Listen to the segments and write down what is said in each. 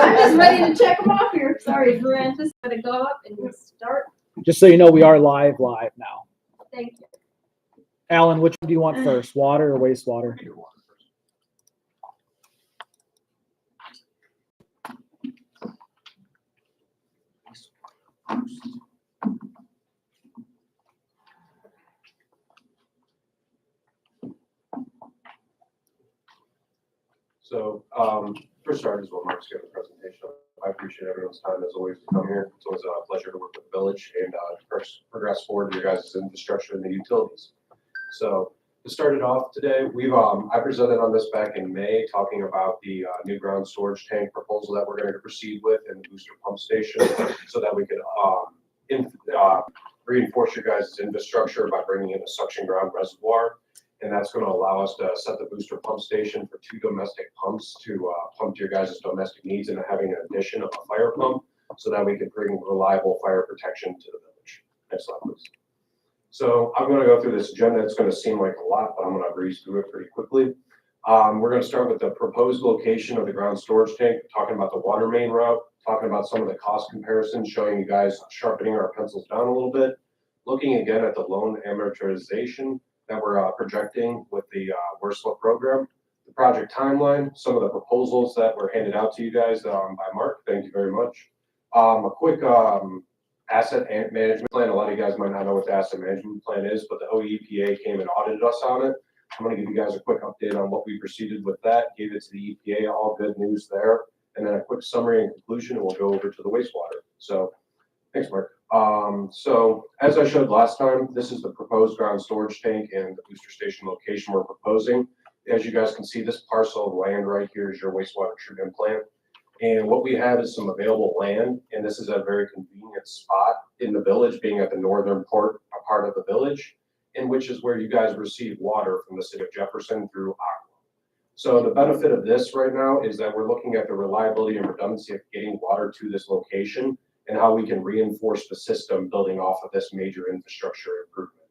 I'm just ready to check them off here. Sorry, Francis, gotta go up and start. Just so you know, we are live now. Thank you. Alan, which one do you want first, water or wastewater? So, for starters, while Mark's giving the presentation, I appreciate everyone's time as always to come here. It's always a pleasure to work with the village and progress forward your guys' infrastructure and the utilities. So, to start it off today, I presented on this back in May, talking about the new ground storage tank proposal that we're going to proceed with and the booster pump station, so that we could reinforce your guys' infrastructure by bringing in a suction ground reservoir. And that's going to allow us to set the booster pump station for 2 domestic pumps to pump to your guys' domestic needs, and having an addition of a fire pump so that we can bring reliable fire protection to the village. Next slide, please. So I'm going to go through this agenda. It's going to seem like a lot, but I'm going to breeze through it pretty quickly. We're going to start with the proposed location of the ground storage tank, talking about the water main route, talking about some of the cost comparisons, showing you guys sharpening our pencils down a little bit, looking again at the loan amortization that we're projecting with the WRSLIP program, the project timeline, some of the proposals that were handed out to you guys by Mark. Thank you very much. A quick asset management plan. A lot of you guys might not know what the asset management plan is, but the OEPA came and audited us on it. I'm going to give you guys a quick update on what we proceeded with that, gave it to the EPA, all good news there, and then a quick summary and conclusion, and we'll go over to the wastewater. So thanks, Mark. So as I showed last time, this is the proposed ground storage tank and the booster station location we're proposing. As you guys can see, this parcel of land right here is your wastewater treatment plant. And what we have is some available land, and this is a very convenient spot in the village, being at the northern part of the village, in which is where you guys receive water from the city of Jefferson through Aqua. So the benefit of this right now is that we're looking at the reliability and redundancy of getting water to this location, and how we can reinforce the system building off of this major infrastructure improvement.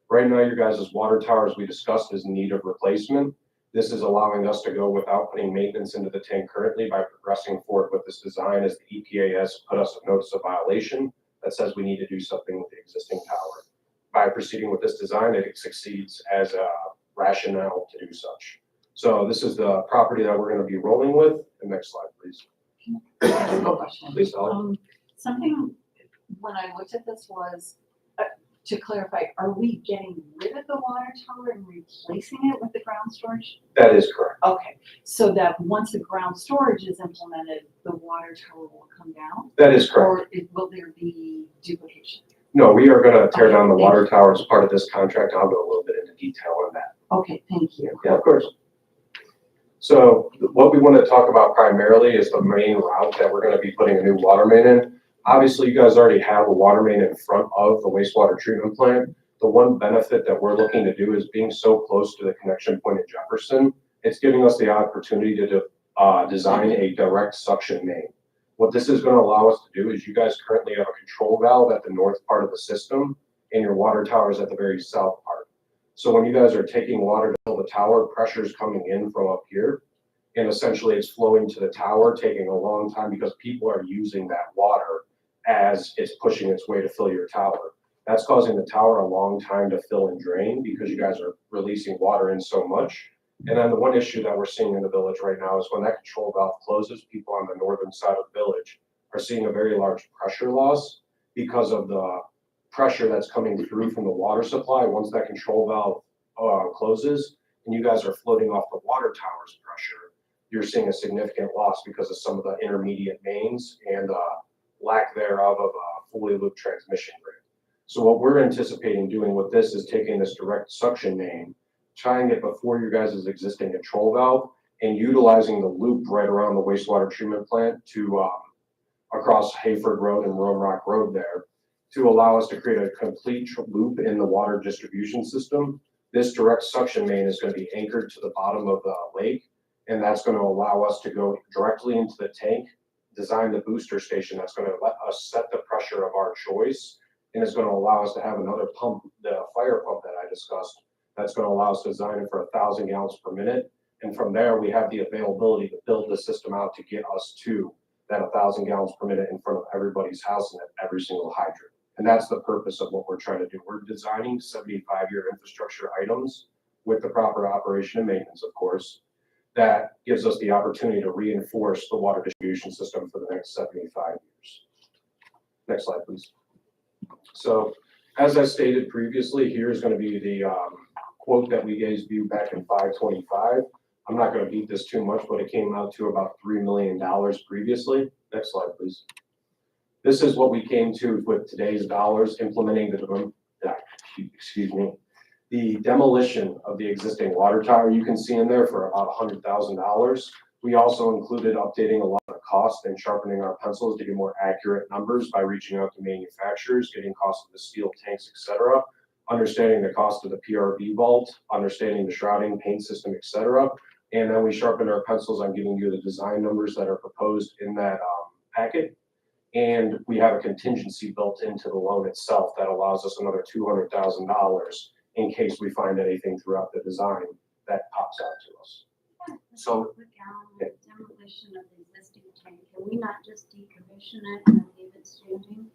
Right now, your guys' water tower, as we discussed, is in need of replacement. This is allowing us to go without putting maintenance into the tank currently by progressing forward with this design, as the EPA has put us a notice of violation that says we need to do something with the existing tower. By proceeding with this design, it succeeds as a rationale to do such. So this is the property that we're going to be rolling with. The next slide, please. Please, Ellen. Something when I looked at this was to clarify, are we getting rid of the water tower and replacing it with the ground storage? That is correct. Okay, so that once the ground storage is implemented, the water tower will come down? That is correct. Or will there be duplication? No, we are going to tear down the water tower as part of this contract. I'll go a little bit into detail on that. Okay, thank you. Yeah, of course. So what we want to talk about primarily is the main route that we're going to be putting a new water main in. Obviously, you guys already have a water main in front of the wastewater treatment plant. The one benefit that we're looking to do is being so close to the connection point at Jefferson, it's giving us the opportunity to design a direct suction main. What this is going to allow us to do is you guys currently have a control valve at the north part of the system, and your water tower is at the very south part. So when you guys are taking water to fill the tower, pressure is coming in from up here, and essentially it's flowing to the tower, taking a long time because people are using that water as it's pushing its way to fill your tower. That's causing the tower a long time to fill and drain because you guys are releasing water in so much. And then the one issue that we're seeing in the village right now is when that control valve closes, people on the northern side of the village are seeing a very large pressure loss because of the pressure that's coming through from the water supply. Once that control valve closes and you guys are floating off the water tower's pressure, you're seeing a significant loss because of some of the intermediate mains and lack thereof of a fully looped transmission grid. So what we're anticipating doing with this is taking this direct suction main, tying it before your guys' existing control valve, and utilizing the loop right around the wastewater treatment plant to across Hayford Road and Rome Rock Road there, to allow us to create a complete loop in the water distribution system. This direct suction main is going to be anchored to the bottom of the lake, and that's going to allow us to go directly into the tank, design the booster station that's going to let us set the pressure of our choice, and it's going to allow us to have another pump, the fire pump that I discussed, that's going to allow us to design it for 1,000 gallons per minute. And from there, we have the availability to build the system out to get us to that 1,000 gallons per minute in front of everybody's house and at every single hydrant. And that's the purpose of what we're trying to do. We're designing 75-year infrastructure items with the proper operation and maintenance, of course. That gives us the opportunity to reinforce the water distribution system for the next 75 years. Next slide, please. So as I stated previously, here's going to be the quote that we gave you back in 525. I'm not going to beat this too much, but it came out to about $3 million previously. Next slide, please. This is what we came to with today's dollars, implementing the demolition of the existing water tower. You can see in there for about $100,000. We also included updating a lot of the cost and sharpening our pencils to get more accurate numbers by reaching out to manufacturers, getting cost of the steel tanks, etc., understanding the cost of the PRV vault, understanding the shrouding, paint system, etc. And then we sharpened our pencils on giving you the design numbers that are proposed in that packet. And we have a contingency built into the loan itself that allows us another $200,000 in case we find anything throughout the design that pops out to us. So- Quick, Alan, demolition of the existing tank, can we not just decommission it and leave it standing?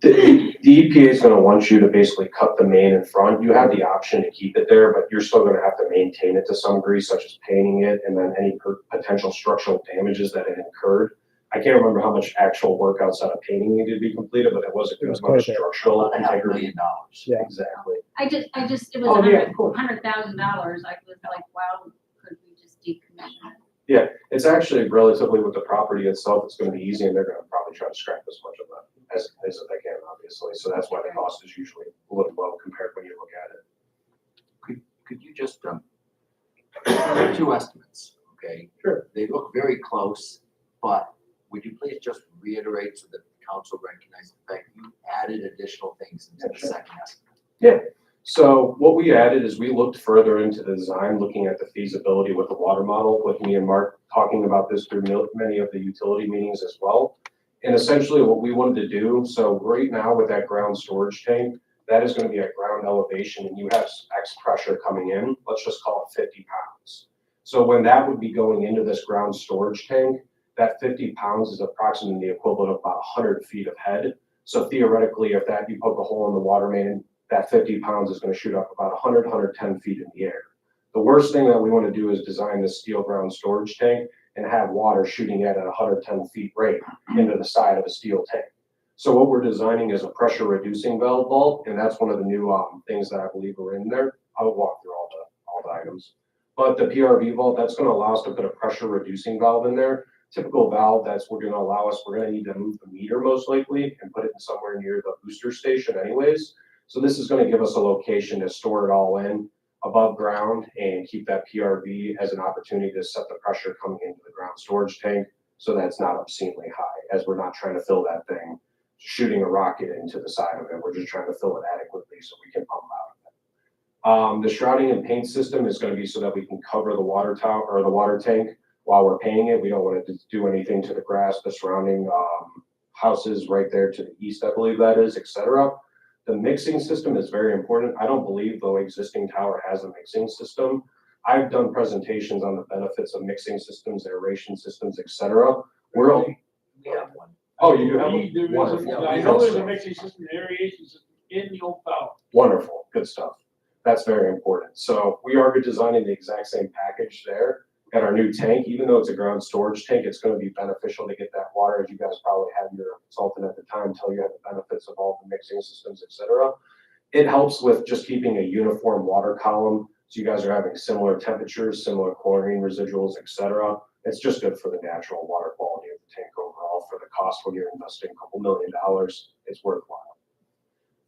The EPA is going to want you to basically cut the main in front. You have the option to keep it there, but you're still going to have to maintain it to some degree, such as painting it and then any potential structural damages that it incurred. I can't remember how much actual work outside of painting needed to be completed, but it wasn't It was as much quite a bit. structural About $500 integrity. million. Yeah. Exactly. I just, it was Oh, yeah, of course. $100,000, I was like, wow, could we just decommission it? Yeah, it's actually relatively with the property itself, it's going to be easy, and they're going to probably try to scrap as much of that as they can, obviously. So that's why the cost is usually a little low compared when you look at it. Could you just, there are two estimates, okay? Sure. They look very close, but would you please just reiterate so that the council recognizes the fact that you added additional things into the Sure. second estimate? So what we added is we looked further into the design, looking at the feasibility with the water model, with me and Mark talking about this through many of the utility meetings as well. And essentially what we wanted to do, so right now with that ground storage tank, that is going to be at ground elevation and you have X pressure coming in, let's just call it 50 pounds. So when that would be going into this ground storage tank, that 50 pounds is approximately the equivalent of about 100 feet of head. So theoretically, if that you poke a hole in the water main, that 50 pounds is going to shoot up about 100, 110 feet in the air. The worst thing that we want to do is design this steel ground storage tank and have water shooting at a 110 feet rate into the side of a steel tank. So what we're designing is a pressure reducing valve vault, and that's one of the new things that I believe are in there. I will walk through all the items. But the PRV vault, that's going to allow us to put a pressure reducing valve in there. Typical valve we're going to need to move the meter most likely and put it in somewhere near the booster station anyways. So this is going to give us a location to store it all in above ground and keep that PRV as an opportunity to set the pressure coming into the ground storage tank so that it's not obscenely high, as we're not trying to fill that thing, shooting a rocket into the side of it. We're just trying to fill it adequately so we can pump out of it. The shrouding and paint system is going to be so that we can cover the water tower or the water tank while we're painting it. We don't want to do anything to the grass, the surrounding houses right there to the east, I believe that is, etc. The mixing system is very important. I don't believe the existing tower has a mixing system. I've done presentations on the benefits of mixing systems, aeration systems, etc. We have one. Oh, you do have There is one? Wonderful. Yeah, I we know have there's a some. mixing system, an aeration system in the old tower. Wonderful, good stuff. That's very important. So we are designing the exact same package there at our new tank. Even though it's a ground storage tank, it's going to be beneficial to get that water, as you guys probably had your consultant at the time tell you had the benefits of all the mixing systems, etc. It helps with just keeping a uniform water column. So you guys are having similar temperatures, similar chlorine residuals, etc. It's just good for the natural water quality of the tank overall. For the cost when you're investing a couple $1 million, it's worthwhile.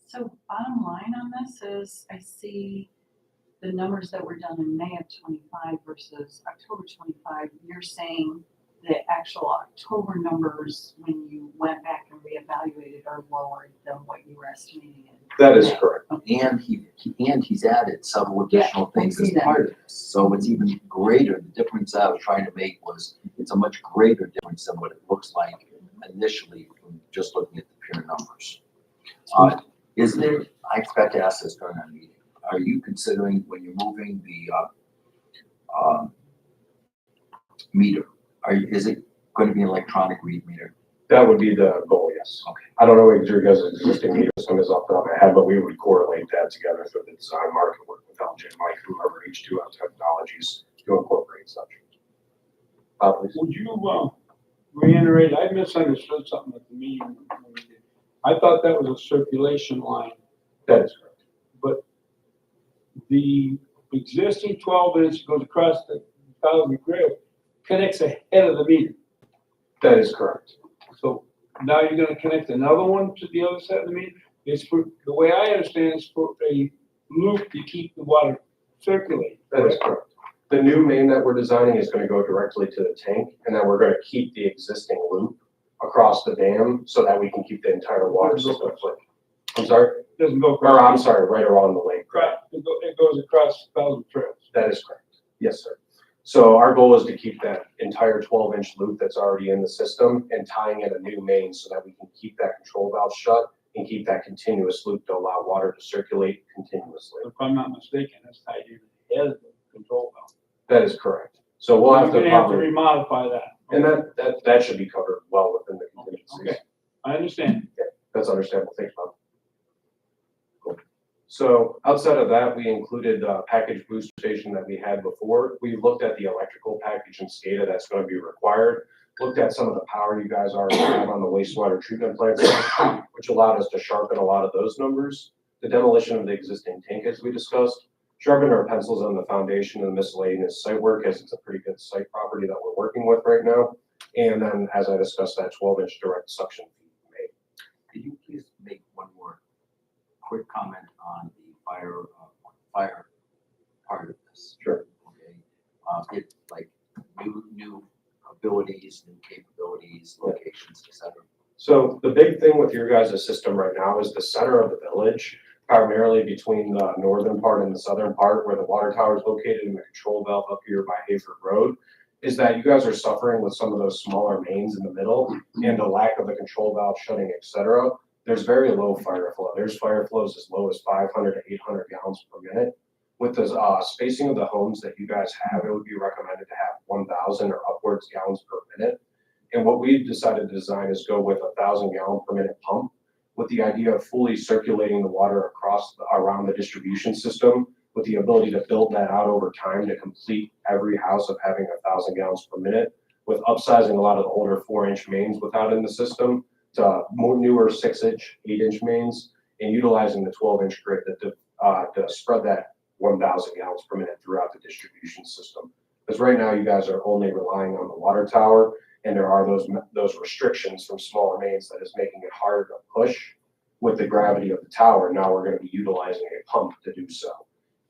So bottom line on this is I see the numbers that were done in May of 25 versus October 25. You're saying the actual October numbers, when you went back and reevaluated, are lower than what you were estimating in. That is correct. And he's added several additional Yeah, I things see as that. part of this. So it's even greater. The difference I was trying to make was it's a much greater difference than what it looks like initially from just looking at the pure numbers. Is there, I expect to ask this during our meeting, are you considering when you're moving the meter, is it gonna be an electronic read meter? That would be the goal, yes. Okay. I don't know what your guys' existing meter system is off the top of my head, but we would correlate that together through the design market work with LJ, Mike, whoever, H2O Technologies to incorporate such. Please. Would you, reiterate, I misunderstood something at the meeting. when we did. I thought that was a circulation line, That is correct. but the existing 12-inch goes across the 1,000 grid, connects ahead of the meter. That is correct. So now you're gonna connect another one to the other side of the meter? It's for, the way I understand, it's for a loop to keep the water circulating. That is correct. The new main that we're designing is gonna go directly to the tank, and then we're gonna keep the existing loop across the dam so that we can keep the entire water system flowing. I'm sorry? Doesn't go Or I'm across, sorry, right around the lake. it goes across 1,000 trails. That is correct. Yes, sir. So our goal is to keep that entire 12-inch loop that's already in the system and tying in a new main so that we can keep that control valve shut and keep that continuous loop to allow water to circulate continuously. If I'm not mistaken, that's tied in ahead of the control valve. That is correct. So we'll have You're to gonna have to probably, remodify that. and that should be covered well within the contingencies. Okay, I understand. That's understandable. Thanks, Bob. Cool. So outside of that, we included the package booster station that we had before. We looked at the electrical package and SCADA that's going to be required. Looked at some of the power you guys already have on the wastewater treatment plant, which allowed us to sharpen a lot of those numbers. The demolition of the existing tank, as we discussed, sharpened our pencils on the foundation and the miscellaneous site work, as it's a pretty good site property that we're working with right now. And then, as I discussed, that 12-inch direct suction feed made. Could you please make one more quick comment on the fire part of this? Sure. Okay, it's like new abilities, new capabilities, locations, et cetera. So the big thing with your guys' system right now is the center of the village, primarily between the northern part and the southern part where the water tower is located and the control valve up here by Hayford Road, is that you guys are suffering with some of those smaller mains in the middle and the lack of the control valve shutting, et cetera. There's very low fire flow. There's fire flows as low as 500 to 800 gallons per minute. With the spacing of the homes that you guys have, it would be recommended to have 1,000 or upwards gallons per minute. And what we've decided to design is go with a 1,000 gallon per minute pump with the idea of fully circulating the water around the distribution system with the ability to build that out over time to complete every house of having 1,000 gallons per minute, with upsizing a lot of the older 4-inch mains without in the system to more newer 6-inch, 8-inch mains, and utilizing the 12-inch grid to spread that 1,000 gallons per minute throughout the distribution system. Because right now you guys are only relying on the water tower, and there are those restrictions from smaller mains that is making it harder to push with the gravity of the tower. Now we're going to be utilizing a pump to do so.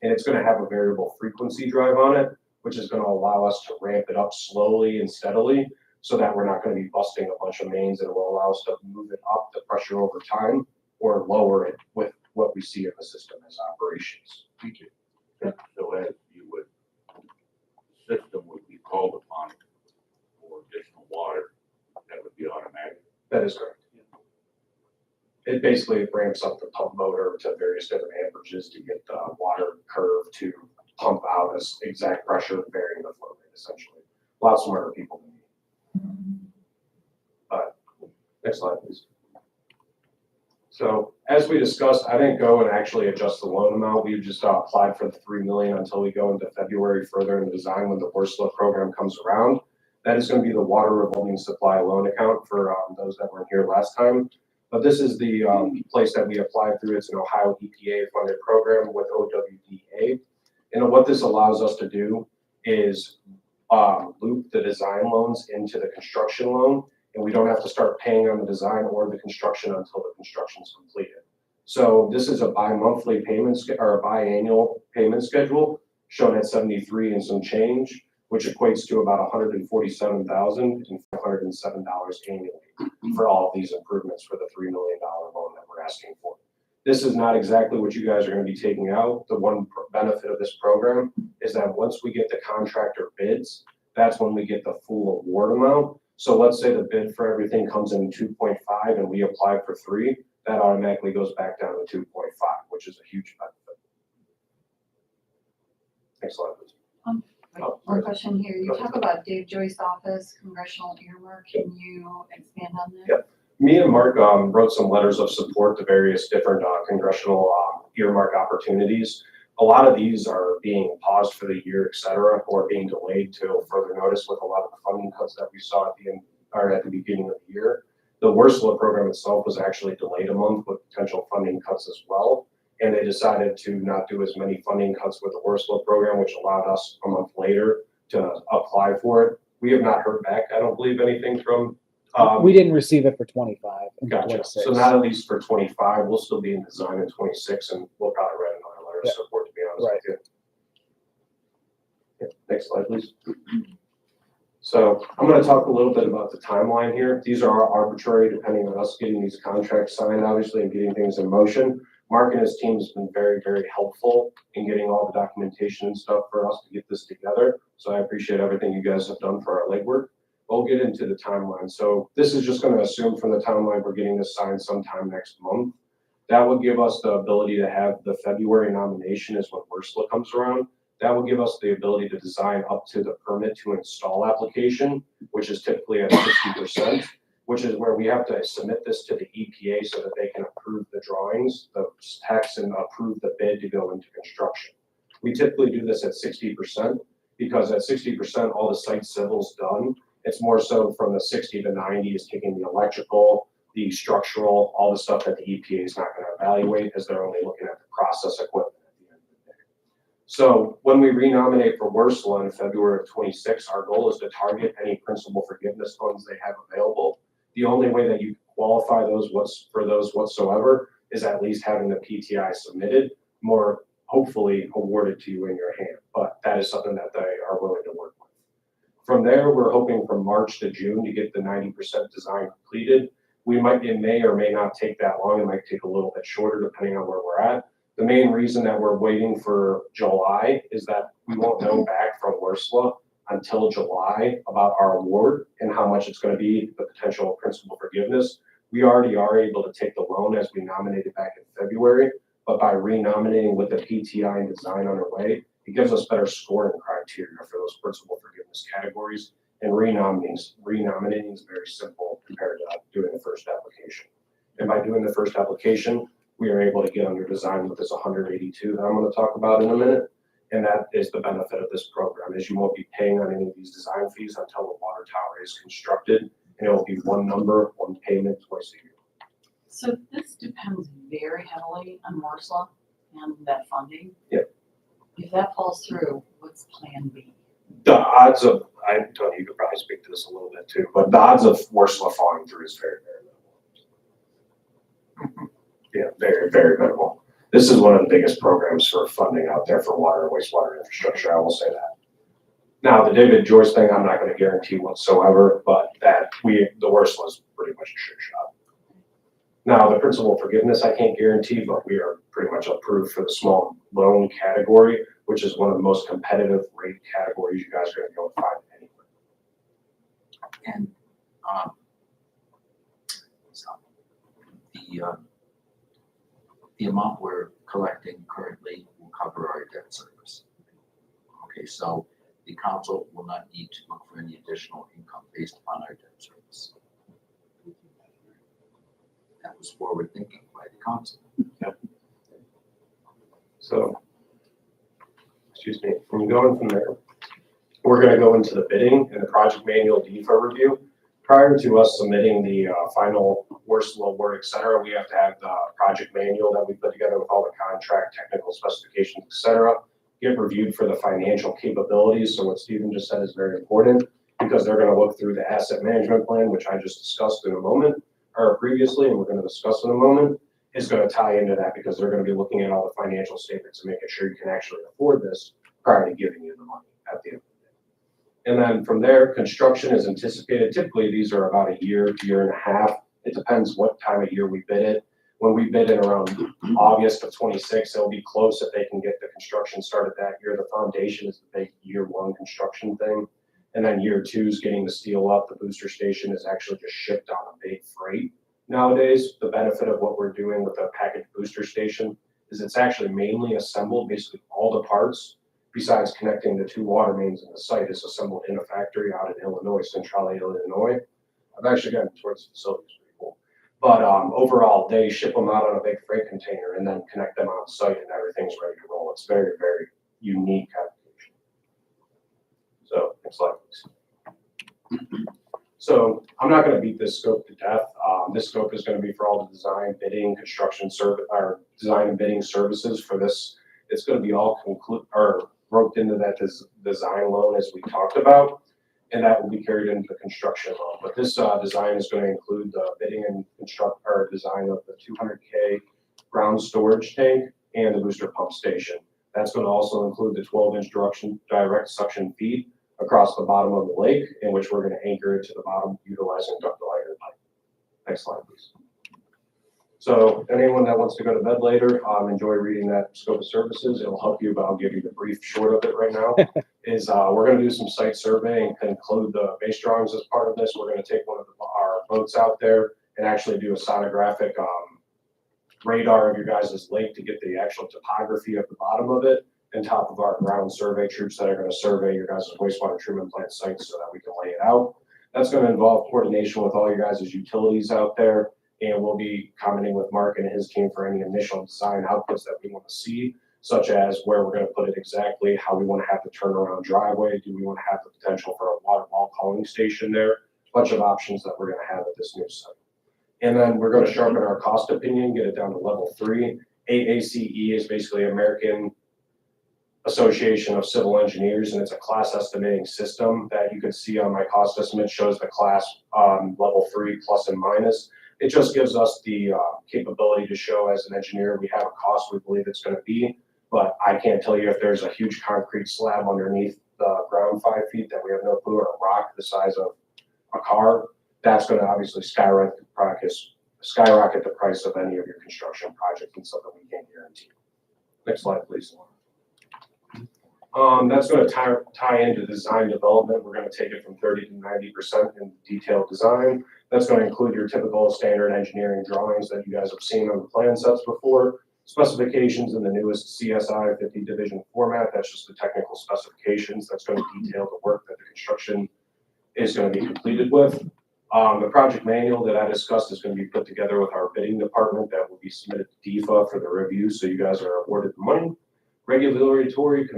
And it's going to have a variable frequency drive on it, which is going to allow us to ramp it up slowly and steadily so that we're not going to be busting a bunch of mains, and it will allow us to move it up the pressure over time or lower it with what we see in the system as operations. Thank you. So as you would, system would be called upon for additional water, that would be automatic. That is correct. It basically ramps up the pump motor to various different amperages to get the water curve to pump out as exact pressure varying the flow rate, essentially. A lot smarter people than me. But next slide, please. So as we discussed, I didn't go and actually adjust the loan amount. We just applied for the $3 million until we go into February further in the design when the WRSLA program comes around. That is going to be the water revolving supply loan account for those that weren't here last time. But this is the place that we applied through. It's an Ohio EPA funded program with OWDA. And what this allows us to do is loop the design loans into the construction loan, and we don't have to start paying on the design or the construction until the construction is completed. So this is a bi-monthly payment or a biannual payment schedule shown at 73 and some change, which equates to about $147,507 annually for all of these improvements for the $3 million loan that we're asking for. This is not exactly what you guys are going to be taking out. The one benefit of this program is that once we get the contractor bids, that's when we get the full award amount. So let's say the bid for everything comes in 2.5 and we apply for 3, that automatically goes back down to 2.5, which is a huge benefit. Next slide, please. One question here, you talk about Dave Joyce office, congressional earmark, can you expand on that? Yep. Me and Mark wrote some letters of support to various different congressional earmark opportunities. A lot of these are being paused for the year, et cetera, or being delayed till further notice with a lot of the funding cuts that we saw at the end or at the beginning of the year. The WRSLA program itself was actually delayed a month with potential funding cuts as well. And they decided to not do as many funding cuts with the WRSLA program, which allowed us a month later to apply for it. We have not heard back, I don't believe, anything from. We didn't receive it for 25 and Gotcha. 26. So not at least for 25, we'll still be in design in 26, and we'll probably write another letter of support, to be honest with you. Yeah, next slide, please. So I'm going to talk a little bit about the timeline here. These are arbitrary, depending on us getting these contracts signed, obviously, and getting things in motion. Mark and his team has been very, very helpful in getting all the documentation and stuff for us to get this together. So I appreciate everything you guys have done for our legwork. We'll get into the timeline. So this is just going to assume from the timeline we're getting this signed sometime next month. That would give us the ability to have the February nomination is when WRSLA comes around. That will give us the ability to design up to the permit to install application, which is typically at 60%, which is where we have to submit this to the EPA so that they can approve the drawings, the specs, and approve the bid to go into construction. We typically do this at 60% because at 60%, all the site civil's done. It's more so from the 60 to 90 is taking the electrical, the structural, all the stuff that the EPA is not going to evaluate as they're only looking at the process equipment at the end of the day. So when we renominate for WRSLA in February of 26, our goal is to target any principal forgiveness funds they have available. The only way that you qualify those whatsoever is at least having the PTI submitted, more hopefully awarded to you in your hand. But that is something that they are willing to work with. From there, we're hoping from March to June to get the 90% design completed. It may or may not take that long. It might take a little bit shorter depending on where we're at. The main reason that we're waiting for July is that we won't know back from WRSLA until July about our award and how much it's going to be, the potential principal forgiveness. We already are able to take the loan as we nominated back in February, but by renominating with the PTI and design underway, it gives us better scoring criteria for those principal forgiveness categories. And renominating is very simple compared to doing the first application. And by doing the first application, we are able to get under design with this 182 that I'm going to talk about in a minute. And that is the benefit of this program, is you won't be paying on any of these design fees until the water tower is constructed. And it will be one number, one payment, twice a year. So this depends very heavily on WRSLA and that funding. Yep. If that falls through, what's plan B? The odds of, Tony, you could probably speak to this a little bit too, but the odds of WRSLA falling through is very, very minimal. Yeah, very, very minimal. This is one of the biggest programs for funding out there for water and wastewater infrastructure. I will say that. Now, the David Joyce thing, I'm not going to guarantee whatsoever, but the WRSLA is pretty much a sure shot. Now, the principal forgiveness, I can't guarantee, but we are pretty much approved for the small loan category, which is one of the most competitive rate categories you guys are going to be able to find anywhere. And the amount we're collecting currently will cover our debt service. Okay, so the council will not need to look for any additional income based upon our debt service. That was forward thinking by the council. Yep. So, excuse me, from going from there, we're going to go into the bidding and the project manual DFA review. Prior to us submitting the final WRSLA award, et cetera, we have to have the project manual that we put together with all the contract, technical specifications, et cetera, get reviewed for the financial capabilities. So what Stephen just said is very important because they're going to look through the asset management plan, which I just discussed in a moment, or previously, and we're going to discuss in a moment, is going to tie into that because they're going to be looking at all the financial statements and making sure you can actually afford this prior to giving you the money at the end of the day. And then from there, construction is anticipated. Typically, these are about a year, year and a half. It depends what time of year we bid it. When we bid it around August of 26, it'll be close if they can get the construction started that year. The foundation is the big year one construction thing. And then year two is getting the steel up. The booster station is actually just shipped on a big freight. Nowadays, the benefit of what we're doing with the package booster station is it's actually mainly assembled, basically all the parts, besides connecting the two water mains in the site, is assembled in a factory out in Illinois, Centrale, Illinois. I've actually gotten towards the facility, it's pretty cool. But overall, they ship them out on a big freight container and then connect them on site and everything's ready to roll. It's very, very unique application. So next slide, please. So I'm not going to beat this scope to death. This scope is going to be for all the design, bidding, construction service, or design and bidding services for this. It's going to be all roped into that design loan as we talked about, and that will be carried into the construction loan. But this design is going to include the bidding and design of the 200K ground storage tank and the booster pump station. That's going to also include the 12-inch direct suction feed across the bottom of the lake, in which we're going to anchor it to the bottom utilizing ductile iron pipe. Next slide, please. So anyone that wants to go to bed later, enjoy reading that scope of services. It'll help you, but I'll give you the brief short of it right now. We're going to do some site surveying and include the base drawings as part of this. We're going to take one of our boats out there and actually do a sonographic radar of your guys' lake to get the actual topography of the bottom of it, on top of our ground survey troops that are going to survey your guys' wastewater treatment plant sites so that we can lay it out. That's going to involve coordination with all your guys' utilities out there, and we'll be commenting with Mark and his team for any initial design outputs that we want to see, such as where we're going to put it exactly, how we want to have the turnaround driveway, do we want to have the potential for a water wall calling station there, a bunch of options that we're going to have at this new site. And then we're going to sharpen our cost opinion, get it down to level 3. AACE is basically American Association of Civil Engineers, and it's a class estimating system that you can see on my cost estimate, shows the class level 3 plus and minus. It just gives us the capability to show as an engineer we have a cost we believe it's going to be, but I can't tell you if there's a huge concrete slab underneath the ground 5 feet that we have no clue, or a rock the size of a car. That's going to obviously skyrocket the price of any of your construction project, and something we can't guarantee. Next slide, please. That's going to tie into design development. We're going to take it from 30 to 90% in detailed design. That's going to include your typical standard engineering drawings that you guys have seen on the plan sets before, specifications in the newest CSI 50 division format. That's just the technical specifications. That's going to detail the work that the construction is going to be completed with. The project manual that I discussed is going to be put together with our bidding department that will be submitted to DEFA for the review, so you guys are awarded the money. Regulatory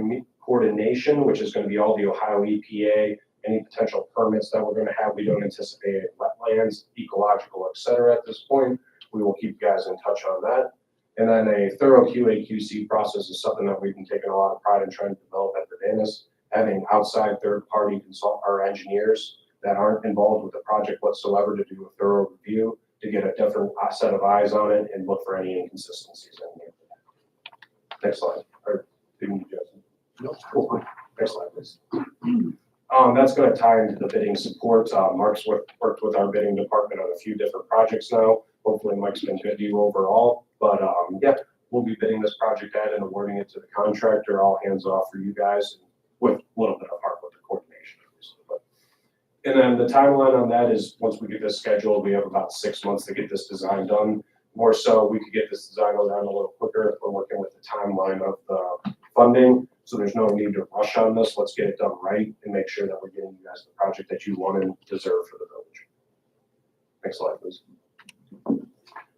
coordination, which is going to be all the Ohio EPA, any potential permits that we're going to have. We don't anticipate any wetlands, ecological, et cetera at this point. We will keep you guys in touch on that. And then a thorough QA/QC process is something that we've been taking a lot of pride in trying to develop at Verdanis, having outside third-party consult our engineers that aren't involved with the project whatsoever to do a thorough review, to get a different set of eyes on it and look for any inconsistencies in here. Next slide. Or, next slide, please. That's going to tie into the bidding support. Mark's worked with our bidding department on a few different projects now. Hopefully Mike's been good to you overall. But yeah, we'll be bidding this project out and awarding it to the contractor, all hands off for you guys, with a little bit of help with the coordination. And then the timeline on that is, once we get this scheduled, we have about 6 months to get this design done. More so, we could get this design done a little quicker if we're working with the timeline of the funding. So there's no need to rush on this. Let's get it done right and make sure that we're getting you guys the project that you want and deserve for the village. Next slide, please.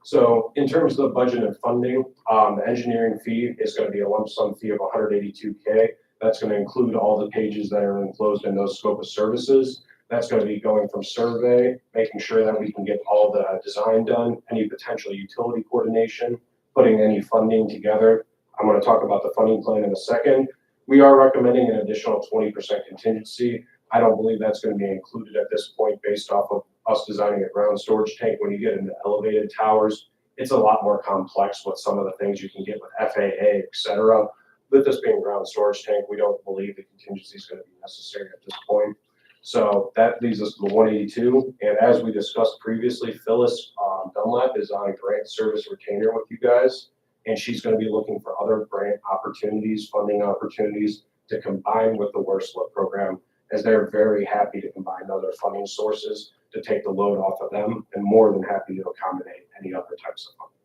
So in terms of the budget and funding, the engineering fee is going to be a lump sum fee of $182K. That's going to include all the pages that are enclosed in those scope of services. That's going to be going from survey, making sure that we can get all the design done, any potential utility coordination, putting any funding together. I'm going to talk about the funding plan in a second. We are recommending an additional 20% contingency. I don't believe that's going to be included at this point based off of us designing a ground storage tank. When you get into elevated towers, it's a lot more complex with some of the things you can get with FAA, et cetera. With this being a ground storage tank, we don't believe the contingency is going to be necessary at this point. So that leaves us to the 182. And as we discussed previously, Phyllis Dunlap is on a grant service retainer with you guys. And she's going to be looking for other grant opportunities, funding opportunities to combine with the WRSLIP program, as they're very happy to combine other funding sources to take the load off of them, and more than happy to accommodate any other types of funding.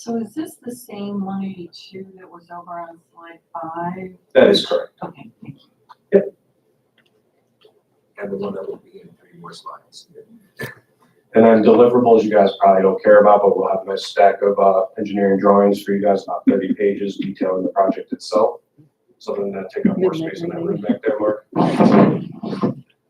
So is this the same 182 that was over on slide 5? That is correct. Okay, thank you. And the one that will be in 3 more slides. And then deliverables, you guys probably don't care about, but we'll have a nice stack of engineering drawings for you guys, about 30 pages detailing the project itself. Something that take up more space in that room back there, Mark.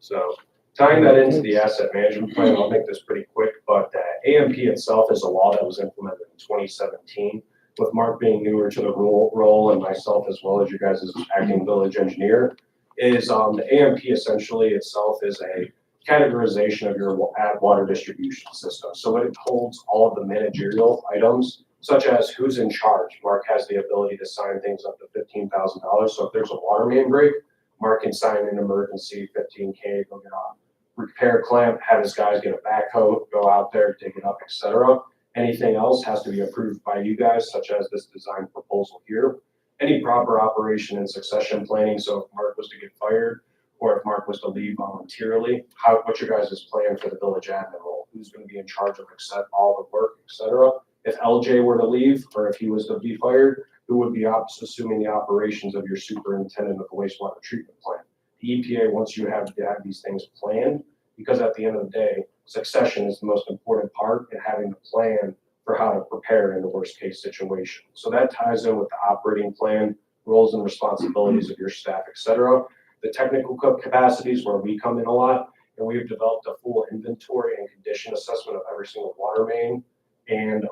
So tying that into the asset management plan, I'll make this pretty quick, but AMP itself is a law that was implemented in 2017. With Mark being newer to the role and myself as well as you guys as acting village engineer, is the AMP essentially itself is a categorization of your water distribution system. So it holds all of the managerial items, such as who's in charge. Mark has the ability to sign things up to $15,000. So if there's a water main break, Mark can sign an emergency, 15K, go get a repair clamp, have his guys get a backhoe, go out there, dig it up, etc. Anything else has to be approved by you guys, such as this design proposal here. Any proper operation and succession planning. So if Mark was to get fired, or if Mark was to leave voluntarily, what's your guys' plan for the village admin role? Who's going to be in charge of all the work, etc. If LJ were to leave, or if he was to be fired, who would be assuming the operations of your superintendent of the wastewater treatment plant? The EPA wants you to have these things planned, because at the end of the day, succession is the most important part in having the plan for how to prepare in the worst case situation. So that ties in with the operating plan, roles and responsibilities of your staff, etc. The technical capacities where we come in a lot, and we've developed a full inventory and condition assessment of every single water main and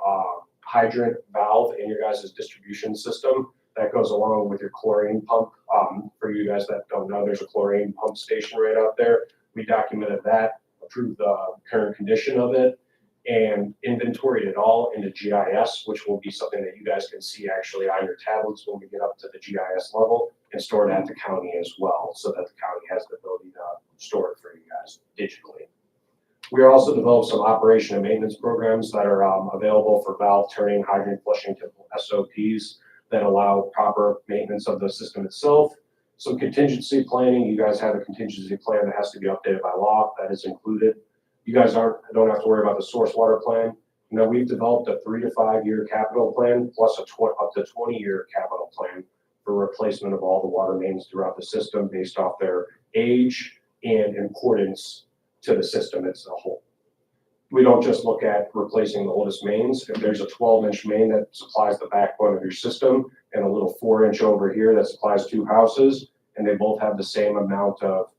hydrant valve in your guys' distribution system. That goes along with your chlorine pump. For you guys that don't know, there's a chlorine pump station right out there. We documented that, approved the current condition of it, and inventoried it all into GIS, which will be something that you guys can see actually on your tablets when we get up to the GIS level, and store it at the county as well, so that the county has the ability to store it for you guys digitally. We are also developed some operation and maintenance programs that are available for valve turning, hydrant flushing, typical SOPs that allow proper maintenance of the system itself. Some contingency planning. You guys have a contingency plan that has to be updated by law. That is included. You guys don't have to worry about the source water plan. You know, we've developed a 3 to 5 year capital plan plus up to 20-year capital plan for replacement of all the water mains throughout the system based off their age and importance to the system as a whole. We don't just look at replacing the oldest mains. If there's a 12-inch main that supplies the backbone of your system and a little 4-inch over here that supplies 2 houses, and they both have the same amount of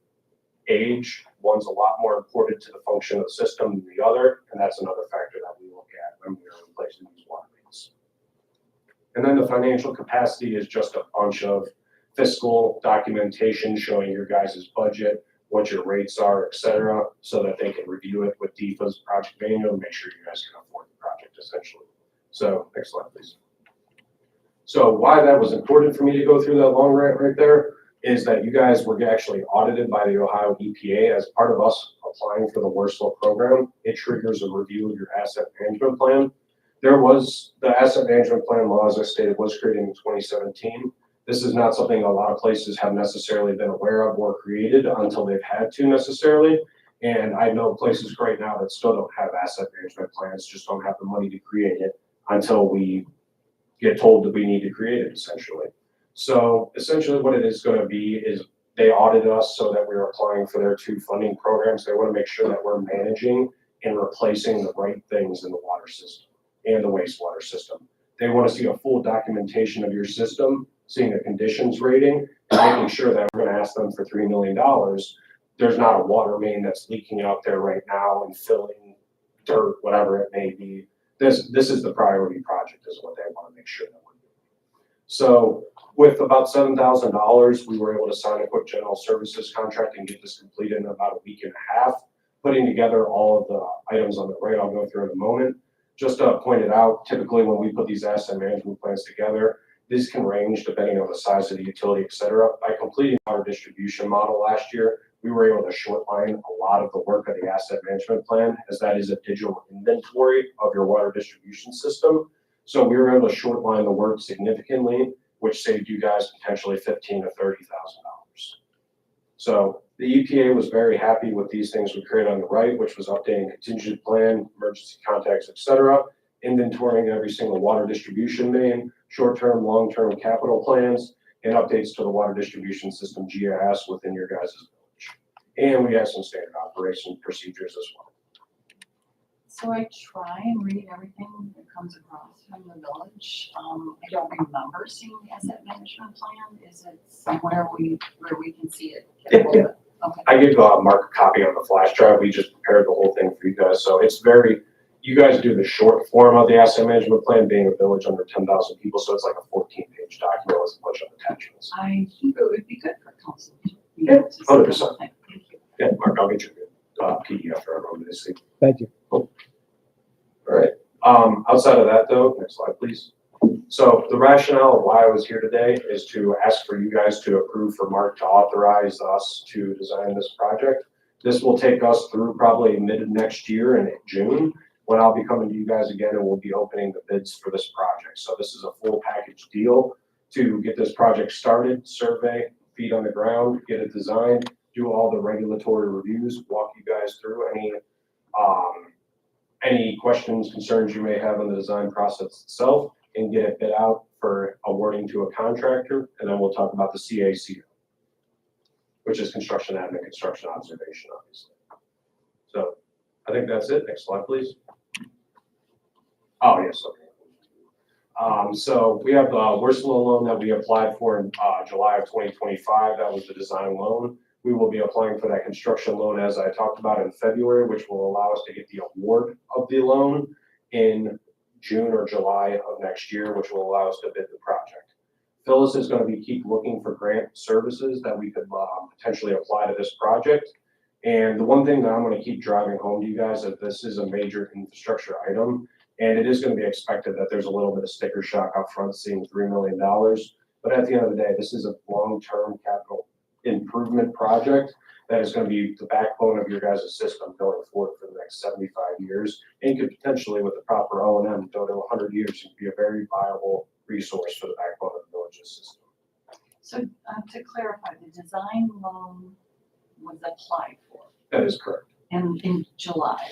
age, one's a lot more important to the function of the system than the other, and that's another factor that we look at when we are replacing these water mains. And then the financial capacity is just a bunch of fiscal documentation showing your guys' budget, what your rates are, et cetera, so that they can review it with DEPA's project manual and make sure you guys can afford the project essentially. So next slide, please. So why that was important for me to go through that long rant right there is that you guys were actually audited by the Ohio EPA as part of us applying for the Worslow program. It triggers a review of your asset management plan. The asset management plan law, as I stated, was created in 2017. This is not something a lot of places have necessarily been aware of or created until they've had to necessarily. And I know places right now that still don't have asset management plans, just don't have the money to create it until we get told that we need to create it essentially. So essentially what it is going to be is they audited us so that we're applying for their 2 funding programs. They want to make sure that we're managing and replacing the right things in the water system and the wastewater system. They want to see a full documentation of your system, seeing a conditions rating, and making sure that we're going to ask them for $3 million. There's not a water main that's leaking out there right now and filling dirt, whatever it may be. This is the priority project is what they want to make sure that we're doing. So with about $7,000, we were able to sign a quick general services contract and get this completed in about a week and a half, putting together all of the items on the right I'll go through in a moment. Just to point it out, typically when we put these asset management plans together, these can range depending on the size of the utility, et cetera. By completing our distribution model last year, we were able to shortline a lot of the work of the asset management plan, as that is a digital inventory of your water distribution system. So we were able to shortline the work significantly, which saved you guys potentially $15,000 to $30,000. So the EPA was very happy with these things we created on the right, which was updating contingency plan, emergency contacts, et cetera. inventorying every single water distribution main, short-term, long-term capital plans, and updates to the water distribution system GIS within your guys' village. And we have some standard operation procedures as well. So I try and read everything that comes across from the village. I don't remember seeing the asset management plan. Is it somewhere where we can see it? Yeah. Okay. I gave Mark a copy on the flash drive. We just prepared the whole thing for you guys. So it's very, you guys do the short form of the asset management plan, being a village under 10,000 people. So it's like a 14-page document with a bunch of attachments. I think it would be good for council. Yeah, 100%. Thank you. Yeah, Mark, I'll get you a PDF for everyone to see. Thank you. All right. Outside of that though, next slide, please. So the rationale of why I was here today is to ask for you guys to approve for Mark to authorize us to design this project. This will take us through probably mid of next year in June, when I'll be coming to you guys again and we'll be opening the bids for this project. So this is a full package deal to get this project started, survey, feet on the ground, get it designed, do all the regulatory reviews, walk you guys through any questions, concerns you may have on the design process itself, and get it bid out for awarding to a contractor. And then we'll talk about the CACO, which is construction admin, construction observation, obviously. So I think that's it. Next slide, please. Oh, yes, okay. So we have the Werslow loan that we applied for in July of 2025. That was the design loan. We will be applying for that construction loan, as I talked about, in February, which will allow us to get the award of the loan in June or July of next year, which will allow us to bid the project. Phyllis is going to be keep looking for grant services that we could potentially apply to this project. And the one thing that I'm going to keep driving home to you guys is that this is a major infrastructure item, and it is going to be expected that there's a little bit of sticker shock up front, seeing $3 million. But at the end of the day, this is a long-term capital improvement project that is going to be the backbone of your guys' system going forward for the next 75 years, and could potentially, with the proper O&M, go to 100 years and be a very viable resource for the backbone of the village's system. So to clarify, the design loan was applied for That is correct. in July.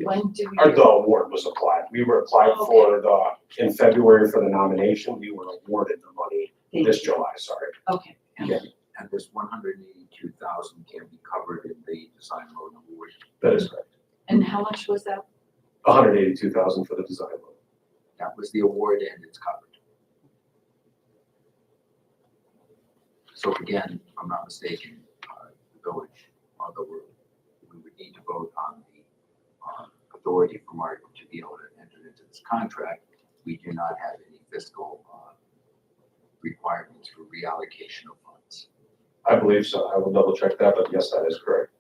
When do we? Or the award was applied. We were applied for in February for the nomination. We were awarded the money this July, sorry. Okay. Yeah. And this 182,000 can be covered in the design loan award. That is correct. And how much was that? 182,000 for the design loan. That was the award and it's covered. So again, if I'm not mistaken, the village, although we would need to vote on the authority for Mark to be able to enter into this contract, we do not have any fiscal requirements for reallocation of funds. I believe so. I will double check that, but yes, that is correct.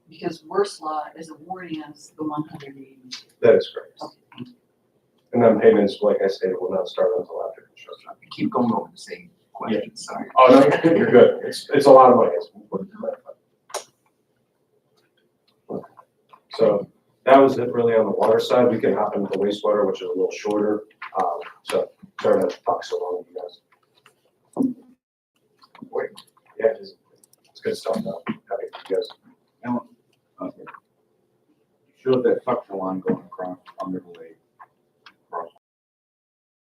Because Werslow is awarding us the 180. That is correct. Okay. And then payments, like I stated, will not start until after construction. We keep going over the same question, sorry. Oh, no, you're good. It's a lot of money. It's important to clarify. So that was it really on the water side. We can hop into the wastewater, which is a little shorter. So sorry to talk so long with you guys. Wait, yeah, it's good stuff though. Happy for you guys. Okay. Showed that suction line going across under the lake. Across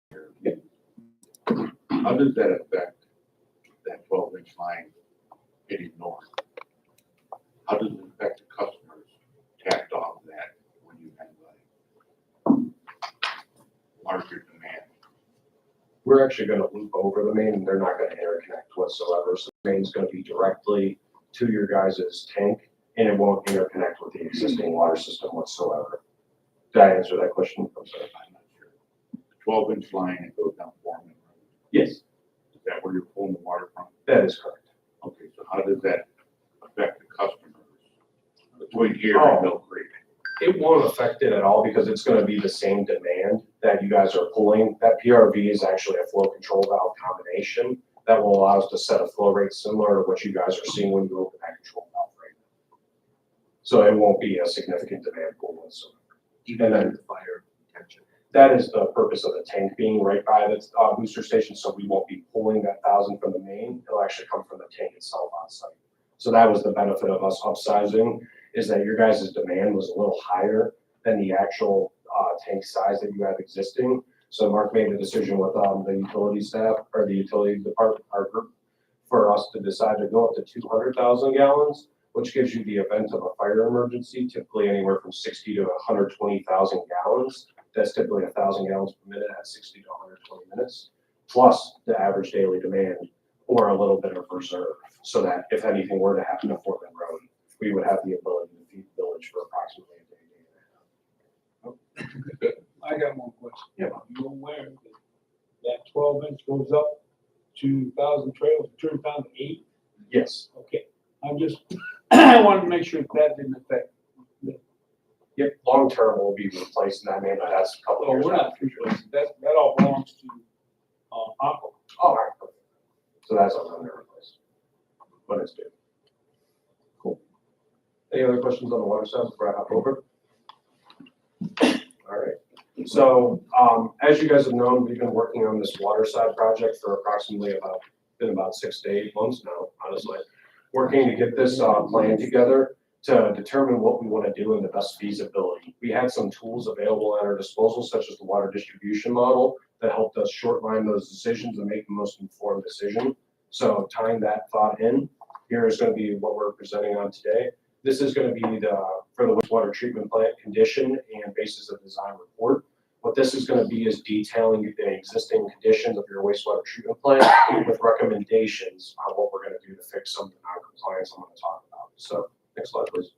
here. How does that affect that 12-inch line heading north? How does it affect the customers tacked off that when you have larger demand? We're actually going to loop over the main, and they're not going to interconnect whatsoever. So the main's going to be directly to your guys' tank, and it won't interconnect with the existing water system whatsoever. Did I answer that question? I'm sorry. I'm not sure. The 12-inch line that goes down Foreman Road, Yes, is that where you're pulling the water from? that is correct. Okay, so how does that affect the customers between here Oh. and Mill Creek? It won't affect it at all because it's going to be the same demand that you guys are pulling. That PRV is actually a flow control valve combination that will allow us to set a flow rate similar to what you guys are seeing when you open that control valve right now. So it won't be a significant demand pull whatsoever. Even under the fire protection. That is the purpose of the tank being right by the booster station, so we won't be pulling that 1,000 from the main. It'll actually come from the tank itself on site. So that was the benefit of us upsizing, is that your guys' demand was a little higher than the actual tank size that you have existing. So Mark made a decision with the utility staff or the utility department, our group, for us to decide to go up to 200,000 gallons, which gives you the event of a fire emergency, typically anywhere from 60 to 120,000 gallons. That's typically 1,000 gallons per minute at 60 to 120 minutes, plus the average daily demand or a little bit of reserve, so that if anything were to happen to Foreman Road, we would have the ability to feed the village for approximately a day, day and a half. I got one question. Yeah. You aware that 12-inch goes up to 1,000 trails, turns down to 8? Yes. Okay, I'm just, I wanted to make sure that didn't affect. Yep, long term will be replacing that, man, but that's a couple Oh, years. we're out. not replacing, that all belongs to, Aqua. All right, perfect. So that's all under replace. But it's good. Cool. Any other questions on the water side before I hop over? All right. So, as you guys have known, we've been working on this water side project for approximately about 6 to 8 months now, honestly. Working to get this plan together to determine what we want to do and the best feasibility. We had some tools available at our disposal, such as the water distribution model, that helped us shortline those decisions and make the most informed decision. So tying that thought in, here is going to be what we're presenting on today. This is going to be for the wastewater treatment plant condition and basis of design report. What this is going to be is detailing the existing conditions of your wastewater treatment plant with recommendations on what we're going to do to fix some of the non-compliance I'm going to talk about. So next slide, please.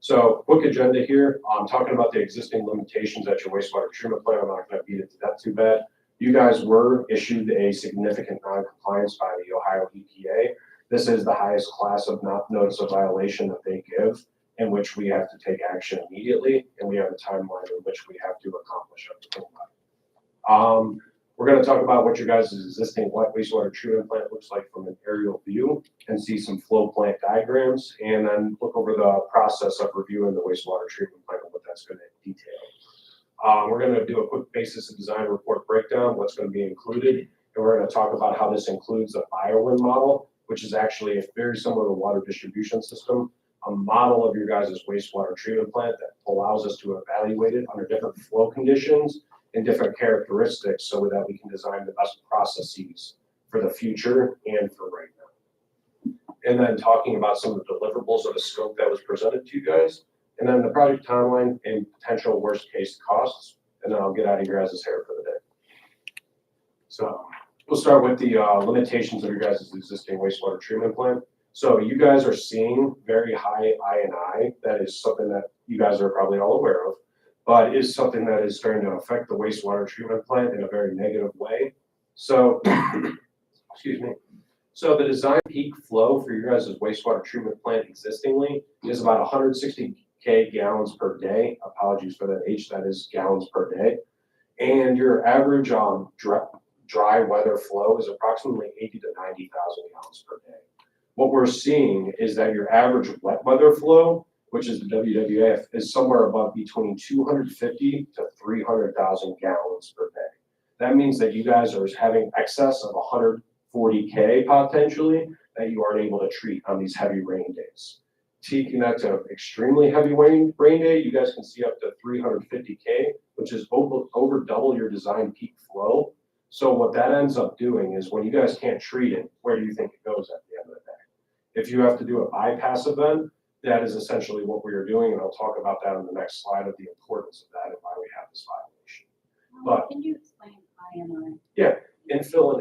So quick agenda here. I'm talking about the existing limitations at your wastewater treatment plant. I'm not going to beat it to death too bad. You guys were issued a significant non-compliance by the Ohio EPA. This is the highest class of notice of violation that they give, in which we have to take action immediately, and we have a timeline in which we have to accomplish everything. We're going to talk about what your guys' existing wastewater treatment plant looks like from an aerial view and see some flow plant diagrams, and then look over the process of reviewing the wastewater treatment plant and what that's going to detail. We're going to do a quick basis of design report breakdown, what's going to be included, and we're going to talk about how this includes a BioWind model, which is actually very similar to water distribution system, a model of your guys' wastewater treatment plant that allows us to evaluate it under different flow conditions and different characteristics so that we can design the best processes for the future and for right now. And then talking about some of the deliverables of the scope that was presented to you guys, and then the project timeline and potential worst case costs, and then I'll get out of your guys' hair for the day. So we'll start with the limitations of your guys' existing wastewater treatment plant. So you guys are seeing very high I&I. That is something that you guys are probably all aware of, but is something that is starting to affect the wastewater treatment plant in a very negative way. So, excuse me. So the design peak flow for your guys' wastewater treatment plant existingly is about 160K gallons per day. Apologies for that H, that is gallons per day. And your average dry weather flow is approximately 80 to 90,000 gallons per day. What we're seeing is that your average wet weather flow, which is the WWF, is somewhere above between 250 to 300,000 gallons per day. That means that you guys are having excess of 140K potentially that you aren't able to treat on these heavy rain days. Taking that to extremely heavy rain day, you guys can see up to 350K, which is over double your design peak flow. So what that ends up doing is when you guys can't treat it, where do you think it goes at the end of the day? If you have to do a bypass event, that is essentially what we are doing, and I'll talk about that on the next slide of the importance of that and why we have this violation. But Can you explain I&I? yeah, infill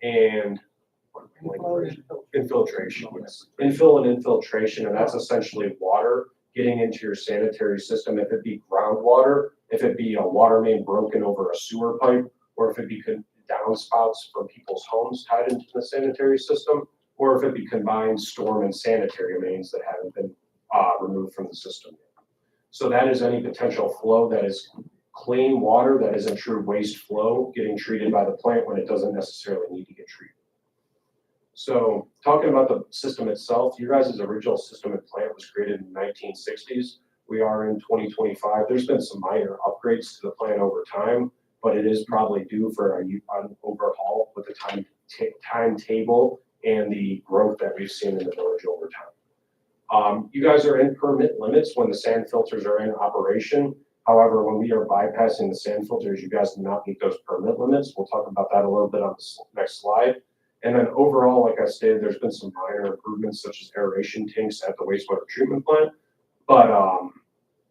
and infiltration. Yes. Infill and infiltration, and that's essentially water getting into your sanitary system. If it be groundwater, if it be a water main broken over a sewer pipe, or if it be downspouts from people's homes tied into the sanitary system, or if it be combined storm and sanitary mains that haven't been removed from the system yet. So that is any potential flow that is clean water that isn't true waste flow getting treated by the plant when it doesn't necessarily need to get treated. So talking about the system itself, your guys' original system and plant was created in the 1960s. We are in 2025. There's been some minor upgrades to the plant over time, but it is probably due for an overhaul with the timetable and the growth that we've seen in the village over time. You guys are in permit limits when the sand filters are in operation. However, when we are bypassing the sand filters, you guys do not meet those permit limits. We'll talk about that a little bit on the next slide. And then overall, like I stated, there's been some minor improvements such as aeration tanks at the wastewater treatment plant. But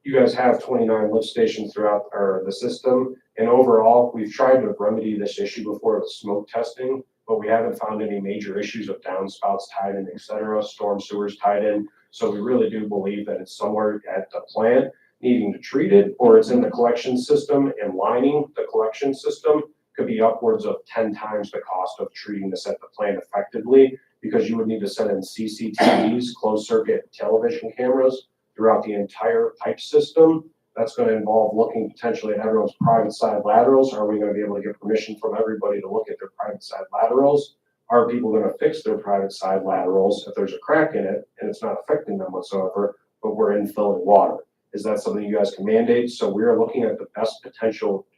you guys have 29 lift stations throughout the system. And overall, we've tried to remedy this issue before with smoke testing, but we haven't found any major issues with downspouts tied in, et cetera, storm sewers tied in. So we really do believe that it's somewhere at the plant needing to treat it, or it's in the collection system, and lining the collection system could be upwards of 10 times the cost of treating this at the plant effectively, because you would need to send in CCTVs, closed circuit television cameras throughout the entire pipe system. That's going to involve looking potentially at everyone's private side laterals. Are we going to be able to get permission from everybody to look at their private side laterals? Are people going to fix their private side laterals if there's a crack in it and it's not affecting them whatsoever, but we're infilling water? Is that something you guys can mandate? So we're looking at the best potential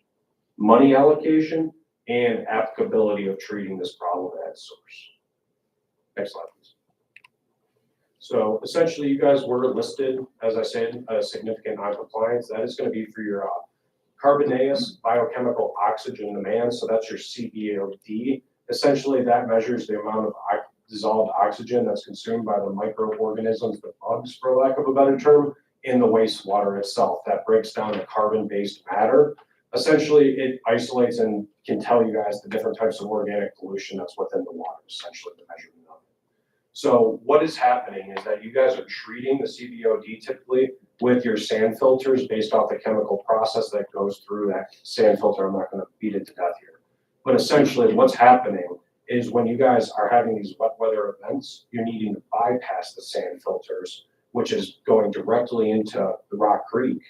money allocation and applicability of treating this problem at source. Next slide, please. So essentially, you guys were listed, as I said, a significant non-compliance. That is going to be for your carbonaceous biochemical oxygen demand. So that's your CBOD. Essentially, that measures the amount of dissolved oxygen that's consumed by the microorganisms, the bugs, for lack of a better term, in the wastewater itself. That breaks down to carbon-based matter. Essentially, it isolates and can tell you guys the different types of organic pollution that's within the water, essentially, the measurement of it. So what is happening is that you guys are treating the CBOD typically with your sand filters based off the chemical process that goes through that sand filter. I'm not going to beat it to death here. But essentially what's happening is when you guys are having these wet weather events, you're needing to bypass the sand filters, which is going directly into the Rock Creek.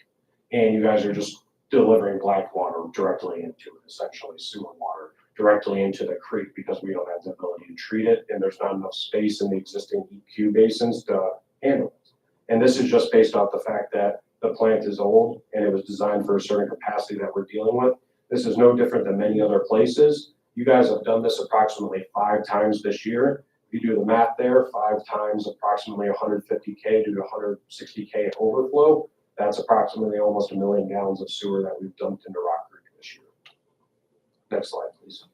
And you guys are just delivering black water directly into it, essentially sewer water directly into the creek, because we don't have the ability to treat it, and there's not enough space in the existing EQ basins to handle it. And this is just based off the fact that the plant is old and it was designed for a certain capacity that we're dealing with. This is no different than many other places. You guys have done this approximately 5 times this year. If you do the math there, 5 times approximately 150K to 160K overflow, that's approximately almost 1 million gallons of sewer that we've dumped into Rock Creek this year. Next slide, please.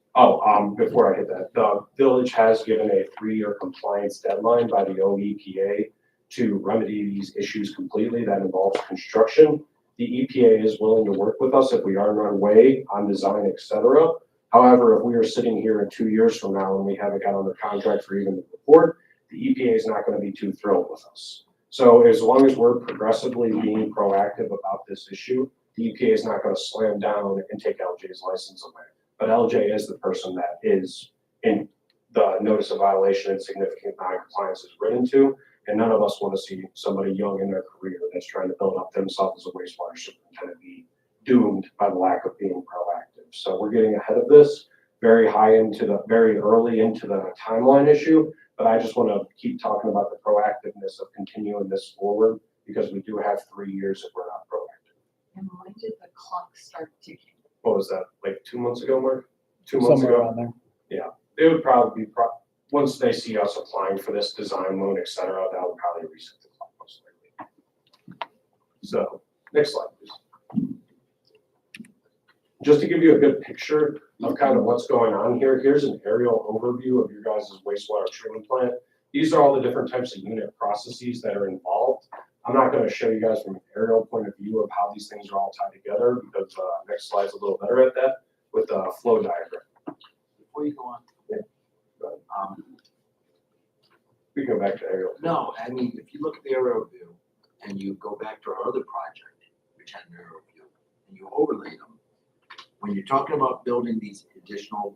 Before I hit that, the village has given a 3-year compliance deadline by the OEPA to remedy these issues completely. That involves construction. The EPA is willing to work with us if we are on our way on design, et cetera. However, if we are sitting here in 2 years from now and we haven't got under contract for even the report, the EPA is not going to be too thrilled with us. So as long as we're progressively being proactive about this issue, the EPA is not going to slam down and take LJ's license away. But LJ is the person that is in the notice of violation and significant non-compliance is written to, and none of us want to see somebody young in their career that's trying to build up themselves as a wastewater superintendent be doomed by the lack of being proactive. So we're getting ahead of this very early into the timeline issue, but I just want to keep talking about the proactiveness of continuing this forward, because we do have 3 years if we're not proactive. And when did the clock start ticking? What was that, like 2 months ago, Mark? 2 months Somewhere ago? around there. It would probably be, once they see us applying for this design loan, et cetera, that would probably reset the clock most likely. So, next slide, please. Just to give you a good picture of kind of what's going on here, here's an aerial overview of your guys' wastewater treatment plant. These are all the different types of unit processes that are involved. I'm not going to show you guys from an aerial point of view of how these things are all tied together, because next slide's a little better at that with the flow diagram. Before you go on. Yeah. We can go back to aerial. No, I mean, if you look at the aerial view and you go back to our other project, which had an aerial view, and you overlay them, when you're talking about building these additional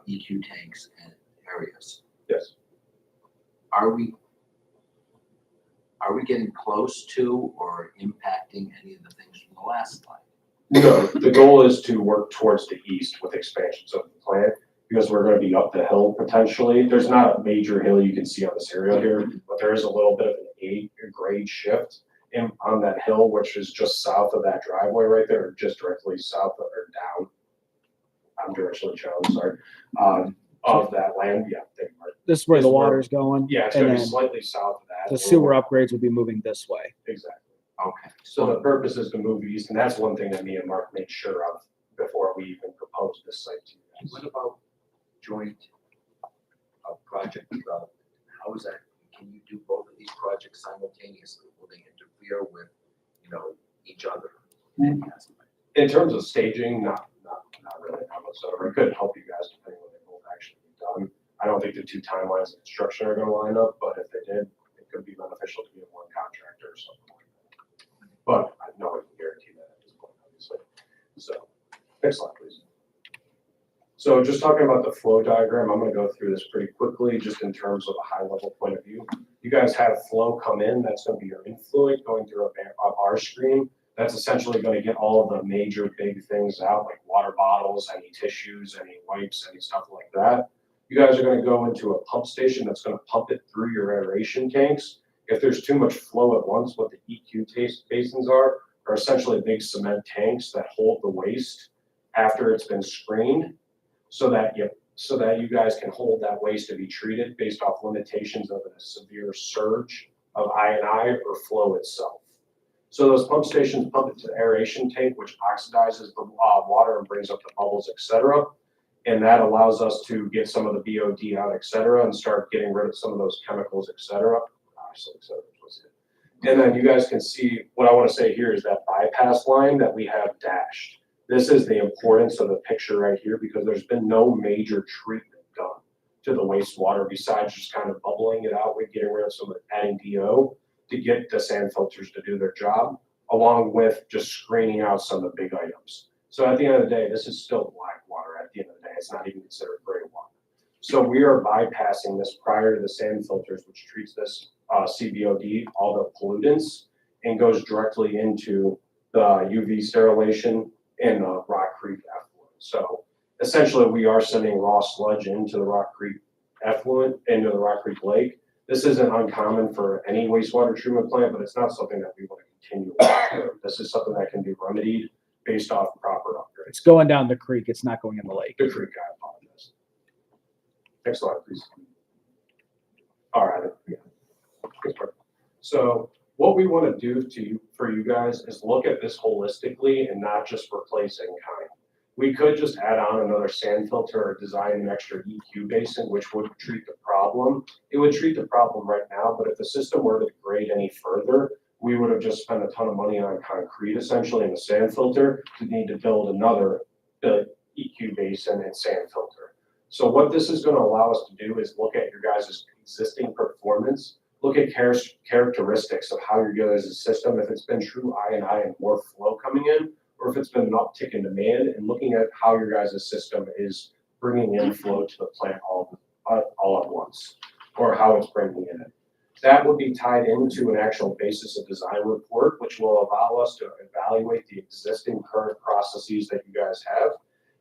EQ tanks and areas, Yes. are we getting close to or impacting any of the things from the last slide? No, the goal is to work towards the east with expansions of the plant, because we're going to be up the hill potentially. There's not a major hill you can see on this area here, but there is a little bit of a grade shift on that hill, which is just south of that driveway right there, or just directly south of, or down. I'm directionally challenged, sorry. Of that land, yeah. This is where This the is where- water's going. Yeah, it's and going to be then slightly south of that. The sewer upgrades would be moving this way. Exactly. Okay, So the purpose is to move east, and that's one thing that me and Mark made sure of before we even proposed this site to you guys. What about joint project development? How is that, can you do both of these projects simultaneously? Will they interfere with, each other? In terms of staging, not really, not whatsoever. It could help you guys depending on what they both actually be done. I don't think the two timelines of construction are gonna line up, but if they did, it could be beneficial to be one contractor or something like that. But I know I can guarantee that at this point, obviously. So, next slide, please. So just talking about the flow diagram, I'm gonna go through this pretty quickly, just in terms of a high level point of view. You guys have flow come in, that's gonna be your influent going through a bar screen. That's essentially gonna get all of the major big things out, like water bottles, any tissues, any wipes, any stuff like that. You guys are gonna go into a pump station that's gonna pump it through your aeration tanks. If there's too much flow at once, what the EQ basins are essentially big cement tanks that hold the waste after it's been screened, so that you guys can hold that waste to be treated based off limitations of a severe surge of I&I or flow itself. So those pump stations pump it to the aeration tank, which oxidizes the water and brings up the bubbles, etc. And that allows us to get some of the BOD out, etc., and start getting rid of some of those chemicals, etc. And then you guys can see what I want to say here is that bypass line that we have dashed. This is the importance of the picture right here, because there's been no major treatment done to the wastewater besides just kind of bubbling it out with getting rid of some of the adding DO to get the sand filters to do their job, along with just screening out some of the big items. So at the end of the day, this is still black water at the end of the day. It's not even considered gray water. So we are bypassing this prior to the sand filters, which treats this CBOD, all the pollutants, and goes directly into the UV sterilization and the Rock Creek effluent. So essentially we are sending raw sludge into the Rock Creek effluent, into the Rock Creek Lake. This isn't uncommon for any wastewater treatment plant, but it's not something that we want to continue with. This is something that can be remedied based off proper upgrades. It's going down the creek. It's not going in the lake. The creek, I apologize. Next slide, please. All right. Yeah. So what we want to do for you guys is look at this holistically and not just replacing kind. We could just add on another sand filter or design an extra EQ basin, which would treat the problem. It would treat the problem right now, but if the system were to degrade any further, we would have just spent a ton of money on concrete essentially and a sand filter to need to build another EQ basin and sand filter. So what this is going to allow us to do is look at your guys' existing performance, look at characteristics of how your guys' system, if it's been true I&I and more flow coming in, or if it's been an uptick in demand, and looking at how your guys' system is bringing in flow to the plant all at once, or how it's bringing in it. That would be tied into an actual basis of design report, which will allow us to evaluate the existing current processes that you guys have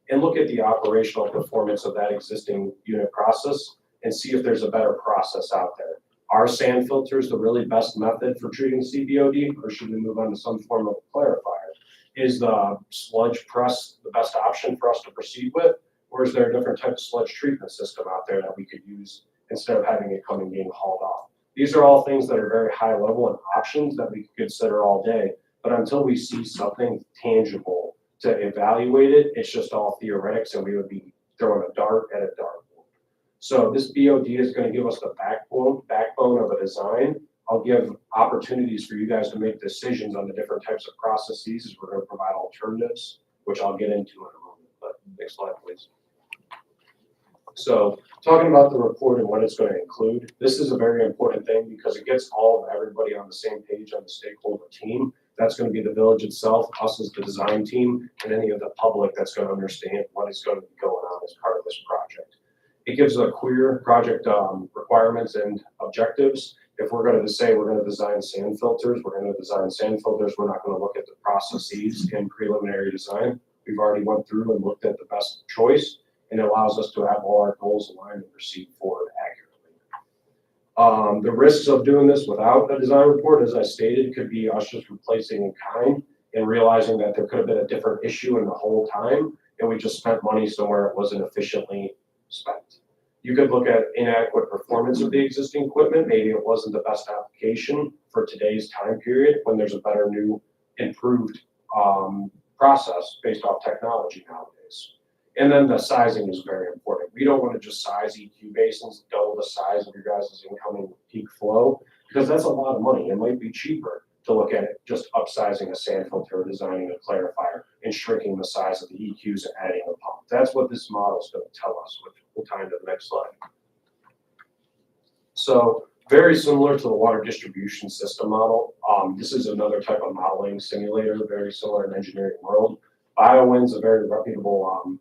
and look at the operational performance of that existing unit process and see if there's a better process out there. Are sand filters the really best method for treating CBOD, or should we move on to some form of clarifier? Is the sludge press the best option for us to proceed with, or is there a different type of sludge treatment system out there that we could use instead of having it come and being hauled off? These are all things that are very high level and options that we could consider all day, but until we see something tangible to evaluate it, it's just all theoretics and we would be throwing a dart at a dartboard. So this BOD is going to give us the backbone of a design. I'll give opportunities for you guys to make decisions on the different types of processes. We're going to provide alternatives, which I'll get into in a moment, but next slide, please. So talking about the report and what it's going to include, this is a very important thing because it gets all of everybody on the same page on the stakeholder team. That's going to be the village itself, us as the design team, and any of the public that's going to understand what is going to be going on as part of this project. It gives a clear project requirements and objectives. If we're going to say we're going to design sand filters, we're going to design sand filters. We're not going to look at the processes in preliminary design. We've already went through and looked at the best choice, and it allows us to have all our goals aligned and proceed forward accurately. The risks of doing this without a design report, as I stated, could be us just replacing in kind and realizing that there could have been a different issue in the whole time, and we just spent money somewhere it wasn't efficiently spent. You could look at inadequate performance of the existing equipment. Maybe it wasn't the best application for today's time period when there's a better new improved process based off technology nowadays. And then the sizing is very important. We don't want to just size EQ basins, double the size of your guys' incoming peak flow, because that's a lot of money. It might be cheaper to look at it just upsizing a sand filter, designing a clarifier, and shrinking the size of the EQs and adding a pump. That's what this model is going to tell us, which we'll tie into the next slide. So very similar to the water distribution system model. This is another type of modeling simulator, very similar in engineering world. BioWind's a very reputable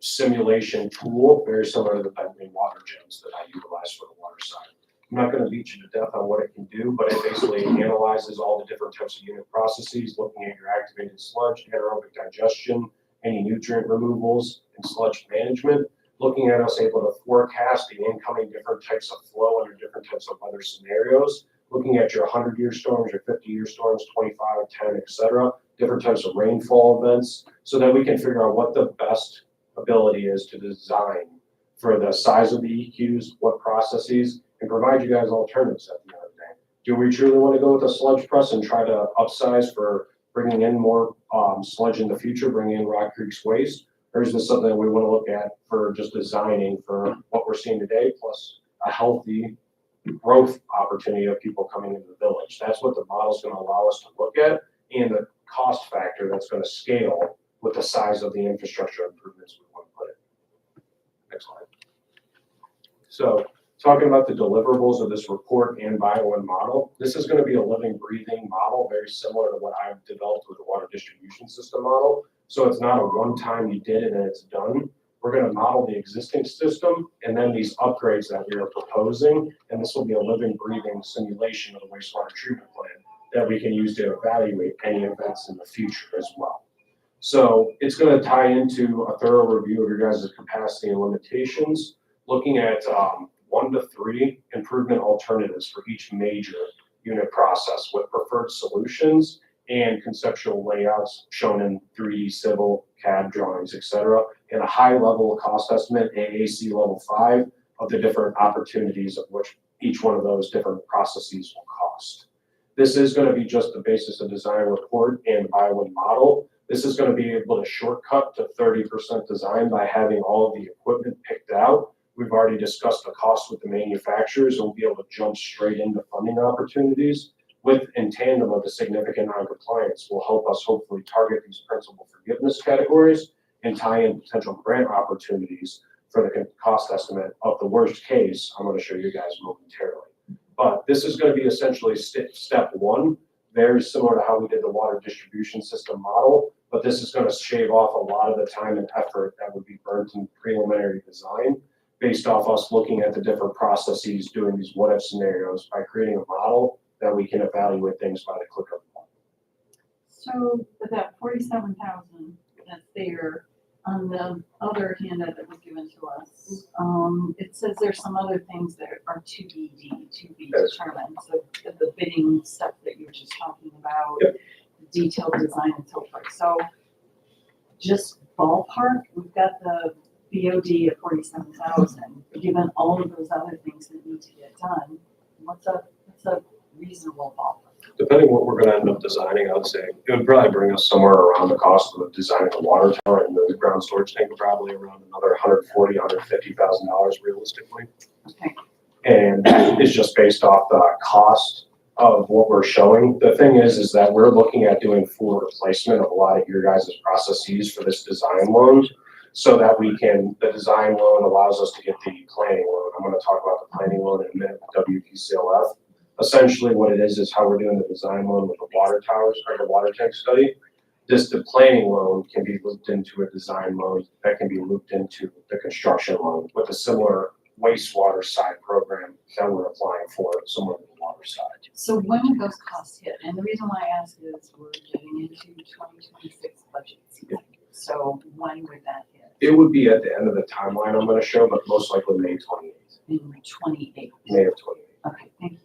simulation tool, very similar to the Bentley water gems that I utilize for the water side. I'm not going to beat you to death on what it can do, but it basically analyzes all the different types of unit processes, looking at your activated sludge, anaerobic digestion, any nutrient removals, and sludge management, looking at us able to forecast the incoming different types of flow under different types of weather scenarios, looking at your 100-year storms, your 50-year storms, 25, 10, etc., different types of rainfall events, so that we can figure out what the best ability is to design for the size of the EQs, what processes, and provide you guys alternatives at the end of the day. Do we truly want to go with a sludge press and try to upsize for bringing in more sludge in the future, bringing in Rock Creek's waste? Or is this something that we want to look at for just designing for what we're seeing today, plus a healthy growth opportunity of people coming into the village? That's what the model is going to allow us to look at, and the cost factor that's going to scale with the size of the infrastructure improvements we want to put in. Next slide. So talking about the deliverables of this report and BioWind model, this is going to be a living, breathing model, very similar to what I've developed with the water distribution system model. So it's not a one-time you did it and it's done. We're going to model the existing system and then these upgrades that we are proposing, and this will be a living, breathing simulation of the wastewater treatment plant that we can use to evaluate any events in the future as well. So it's going to tie into a thorough review of your guys' capacity and limitations, looking at 1 to 3 improvement alternatives for each major unit process with preferred solutions and conceptual layouts shown in 3D civil, CAD drawings, etc., and a high level cost estimate, AAC level 5, of the different opportunities of which each one of those different processes will cost. This is going to be just the basis of design report and BioWind model. This is going to be able to shortcut to 30% design by having all of the equipment picked out. We've already discussed the cost with the manufacturers, and we'll be able to jump straight into funding opportunities with, in tandem with the significant non-compliance, will help us hopefully target these principal forgiveness categories and tie in potential grant opportunities for the cost estimate of the worst case. I'm going to show you guys momentarily. But this is going to be essentially step 1, very similar to how we did the water distribution system model, but this is going to shave off a lot of the time and effort that would be burnt in preliminary design based off us looking at the different processes, doing these what-if scenarios by creating a model that we can evaluate things by the click of a button. So with that 47,000 that's there, on the other handout that was given to us, it says there's some other things that are to be determined. So the bidding stuff that you were just talking about, Yep. detailed design and so forth. So just ballpark, we've got the BOD of 47,000. Given all of those other things that need to get done, what's a reasonable ballpark? Depending what we're going to end up designing, I would say it would probably bring us somewhere around the cost of designing the water tower and the ground storage tank, probably around another $140,000, $150,000 realistically. Okay. And it's just based off the cost of what we're showing. The thing is that we're looking at doing full replacement of a lot of your guys' processes for this design loan, so that we can, the design loan allows us to get the planning loan. I'm going to talk about the planning loan in a minute with WPCLF. Essentially what it is how we're doing the design loan with the water towers or the water tank study. The planning loan can be looped into a design loan that can be looped into the construction loan with a similar wastewater side program that we're applying for, similar to the water side. So when would those costs hit? And the reason why I ask is we're getting into 2026 budget season. So when would that hit? It would be at the end of the timeline I'm going to show, but most likely May 28th. In 28. May of 28th. Okay, thank you.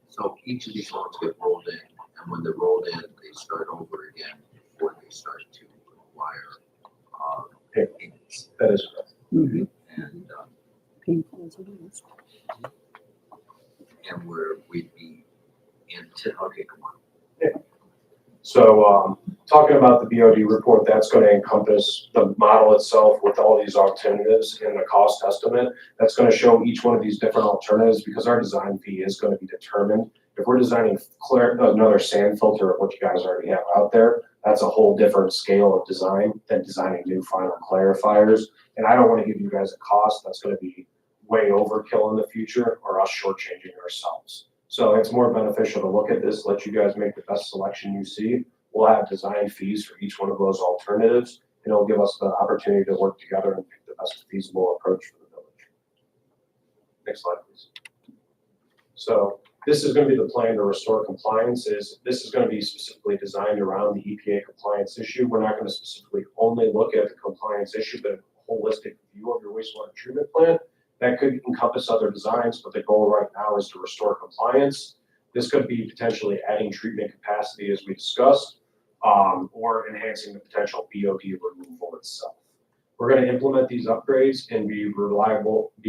So each of these loans get rolled in, and when they're rolled in, they start over again before they start to require payments. That is correct. And and where we'd be into, okay, come on. So, talking about the BOD report, that's gonna encompass the model itself with all these alternatives and the cost estimate. That's gonna show each one of these different alternatives because our design fee is gonna be determined. If we're designing another sand filter of what you guys already have out there, that's a whole different scale of design than designing new final clarifiers. And I don't wanna give you guys a cost that's gonna be way overkill in the future or us shortchanging ourselves. So it's more beneficial to look at this, let you guys make the best selection you see. We'll have design fees for each one of those alternatives, and it'll give us the opportunity to work together and pick the best feasible approach for the village. Next slide, please. So this is going to be the plan to restore compliance. This is going to be specifically designed around the EPA compliance issue. We're not going to specifically only look at the compliance issue, but a holistic view of your wastewater treatment plant. That could encompass other designs, but the goal right now is to restore compliance. This could be potentially adding treatment capacity as we discussed, or enhancing the potential BOD removal itself. We're going to implement these upgrades and be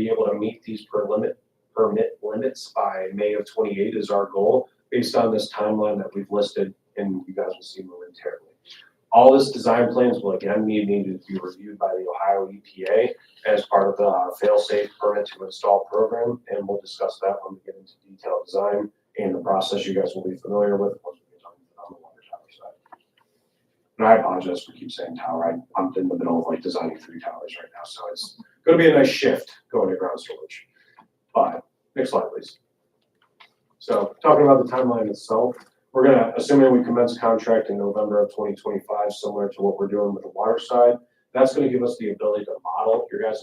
able to meet these permit limits by May of 28 is our goal, based on this timeline that we've listed, and you guys will see momentarily. All this design plans will again need to be reviewed by the Ohio EPA as part of the fail-safe permit to install program, and we'll discuss that when we get into detailed design and the process you guys will be familiar with once we get on the water tower side. And I apologize for keep saying tower. I'm in the middle of like designing 3 towers right now, so it's going to be a nice shift going to ground storage. But next slide, please. So talking about the timeline itself, we're going to, assuming we commence contract in November of 2025, similar to what we're doing with the water side, that's going to give us the ability to model your guys'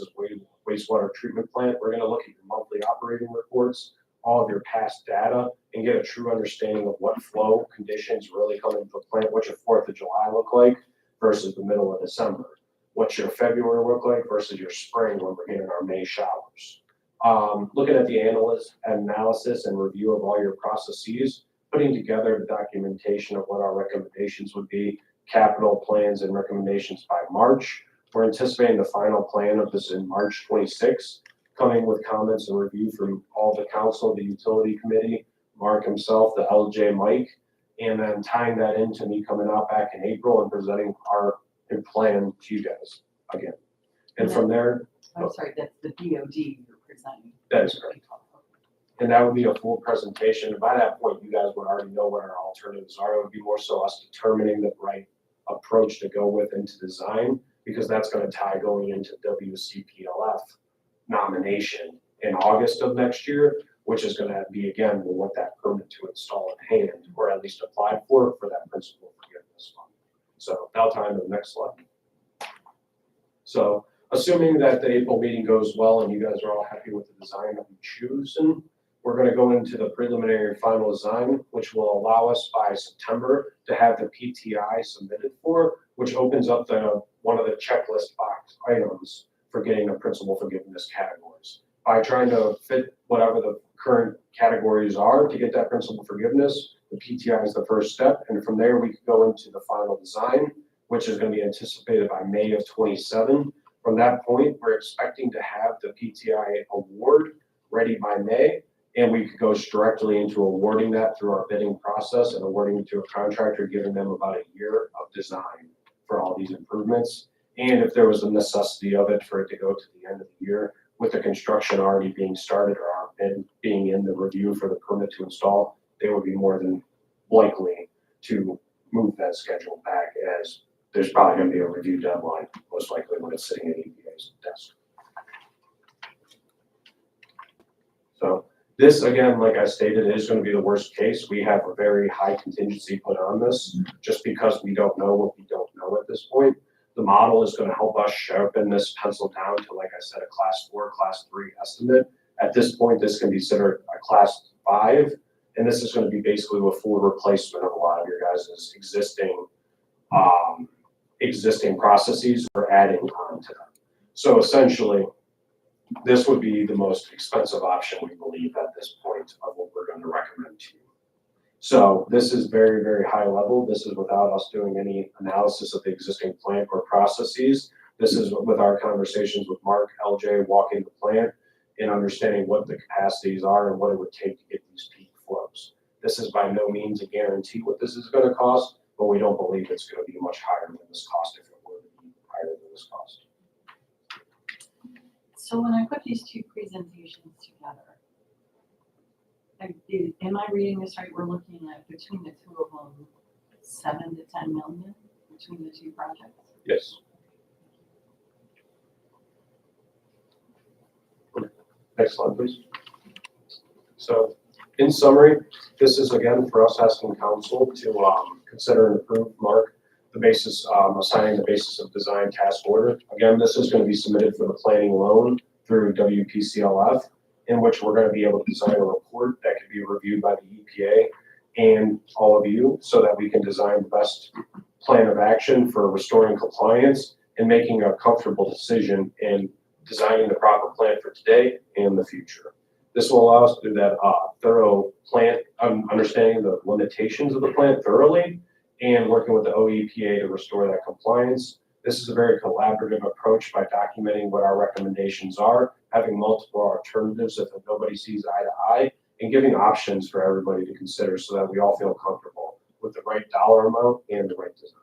wastewater treatment plant. We're going to look at your monthly operating reports, all of your past data, and get a true understanding of what flow conditions really come into the plant. What's your 4th of July look like versus the middle of December? What's your February look like versus your spring when we're getting our May showers? Looking at the analysis and review of all your processes, putting together the documentation of what our recommendations would be, capital plans and recommendations by March. We're anticipating the final plan of this in March 26, coming with comments and review from all the council, the utility committee, Mark himself, the LJ Mike, and then tying that into me coming out back in April and presenting our plan to you guys again. And from there, I'm sorry, that's the DOD you're presenting. that is correct. And that would be a full presentation. By that point, you guys would already know what our alternatives are. It would be more so us determining the right approach to go with into design, because that's going to tie going into WCPLF nomination in August of next year, which is going to be, again, we'll want that permit to install in hand, or at least apply for that principal forgiveness fund. So now time to the next slide. So assuming that the April meeting goes well and you guys are all happy with the design that we choose, and we're going to go into the preliminary final design, which will allow us by September to have the PTI submitted for, which opens up one of the checklist box items for getting the principal forgiveness categories. By trying to fit whatever the current categories are to get that principal forgiveness, the PTI is the first step, and from there we can go into the final design, which is going to be anticipated by May of 27. From that point, we're expecting to have the PTI award ready by May, and we could go directly into awarding that through our bidding process and awarding it to a contractor, giving them about a year of design for all these improvements. And if there was a necessity of it for it to go to the end of the year, with the construction already being started or our bid being in the review for the permit to install, they would be more than likely to move that schedule back, as there's probably going to be a review deadline, most likely when it's sitting at EPA's desk. So this, again, like I stated, is going to be the worst case. We have a very high contingency put on this just because we don't know what we don't know at this point. The model is going to help us sharpen this pencil down to, like I said, a class 4, class 3 estimate. At this point, this can be considered a class 5, and this is going to be basically a full replacement of a lot of your guys' existing processes or adding on to them. So essentially, this would be the most expensive option we believe at this point of what we're going to recommend to you. So this is very, very high level. This is without us doing any analysis of the existing plant or processes. This is with our conversations with Mark, LJ, walking the plant and understanding what the capacities are and what it would take to get these peak flows. This is by no means a guarantee what this is going to cost, but we don't believe it's gonna be much higher than this cost if it were to be higher than this cost. So when I put these two presentations together, am I reading this right? We're looking at between the two of them, 7 to 10 million between the two projects? Yes. Next slide, please. So, in summary, this is again for us asking council to consider and approve, Mark, the basis, assigning the basis of design task order. Again, this is going to be submitted for the planning loan through WPCLF, in which we're going to be able to design a report that can be reviewed by the EPA and all of you, so that we can design the best plan of action for restoring compliance and making a comfortable decision in designing the proper plan for today and the future. This will allow us to do that thorough plant, understanding the limitations of the plant thoroughly and working with the OEPA to restore that compliance. This is a very collaborative approach by documenting what our recommendations are, having multiple alternatives if nobody sees eye to eye, and giving options for everybody to consider so that we all feel comfortable with the right dollar amount and the right design.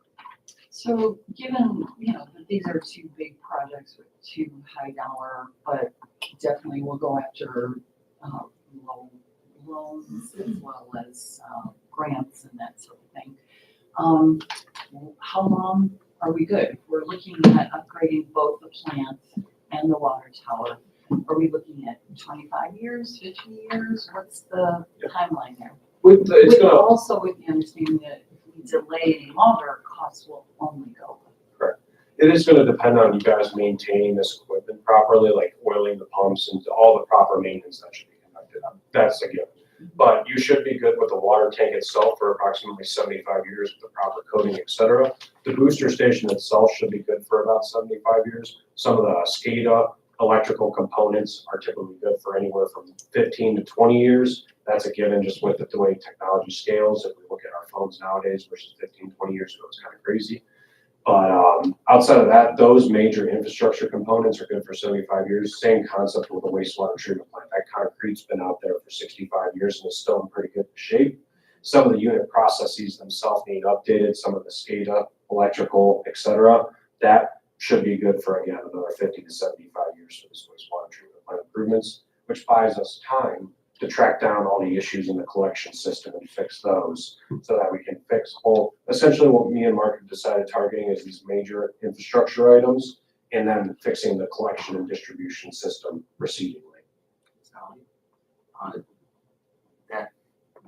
So given, that these are two big projects with two high dollar, but definitely we'll go after low loans as well as grants and that sort of thing. How long are we good? We're looking at upgrading both the plant and the water tower. Are we looking at 25 years, 50 years? What's the timeline there? It's gonna, Also with the understanding that if we delay any longer, costs will only go up. it is gonna depend on you guys maintaining this equipment properly, like oiling the pumps and all the proper maintenance that should be conducted. That's a given. But you should be good with the water tank itself for approximately 75 years with the proper coating, et cetera. The booster station itself should be good for about 75 years. Some of the SCADA electrical components are typically good for anywhere from 15 to 20 years. That's a given just with the way technology scales. If we look at our phones nowadays versus 15, 20 years ago, it's kind of crazy. But outside of that, those major infrastructure components are good for 75 years. Same concept with the wastewater treatment plant. That concrete's been out there for 65 years and is still in pretty good shape. Some of the unit processes themselves need updated, some of the SCADA, electrical, et cetera. That should be good for, again, another 50 to 75 years for this wastewater treatment plant improvements, which buys us time to track down all the issues in the collection system and fix those so that we can fix essentially what me and Mark have decided targeting is these major infrastructure items and then fixing the collection and distribution system proceedingly. That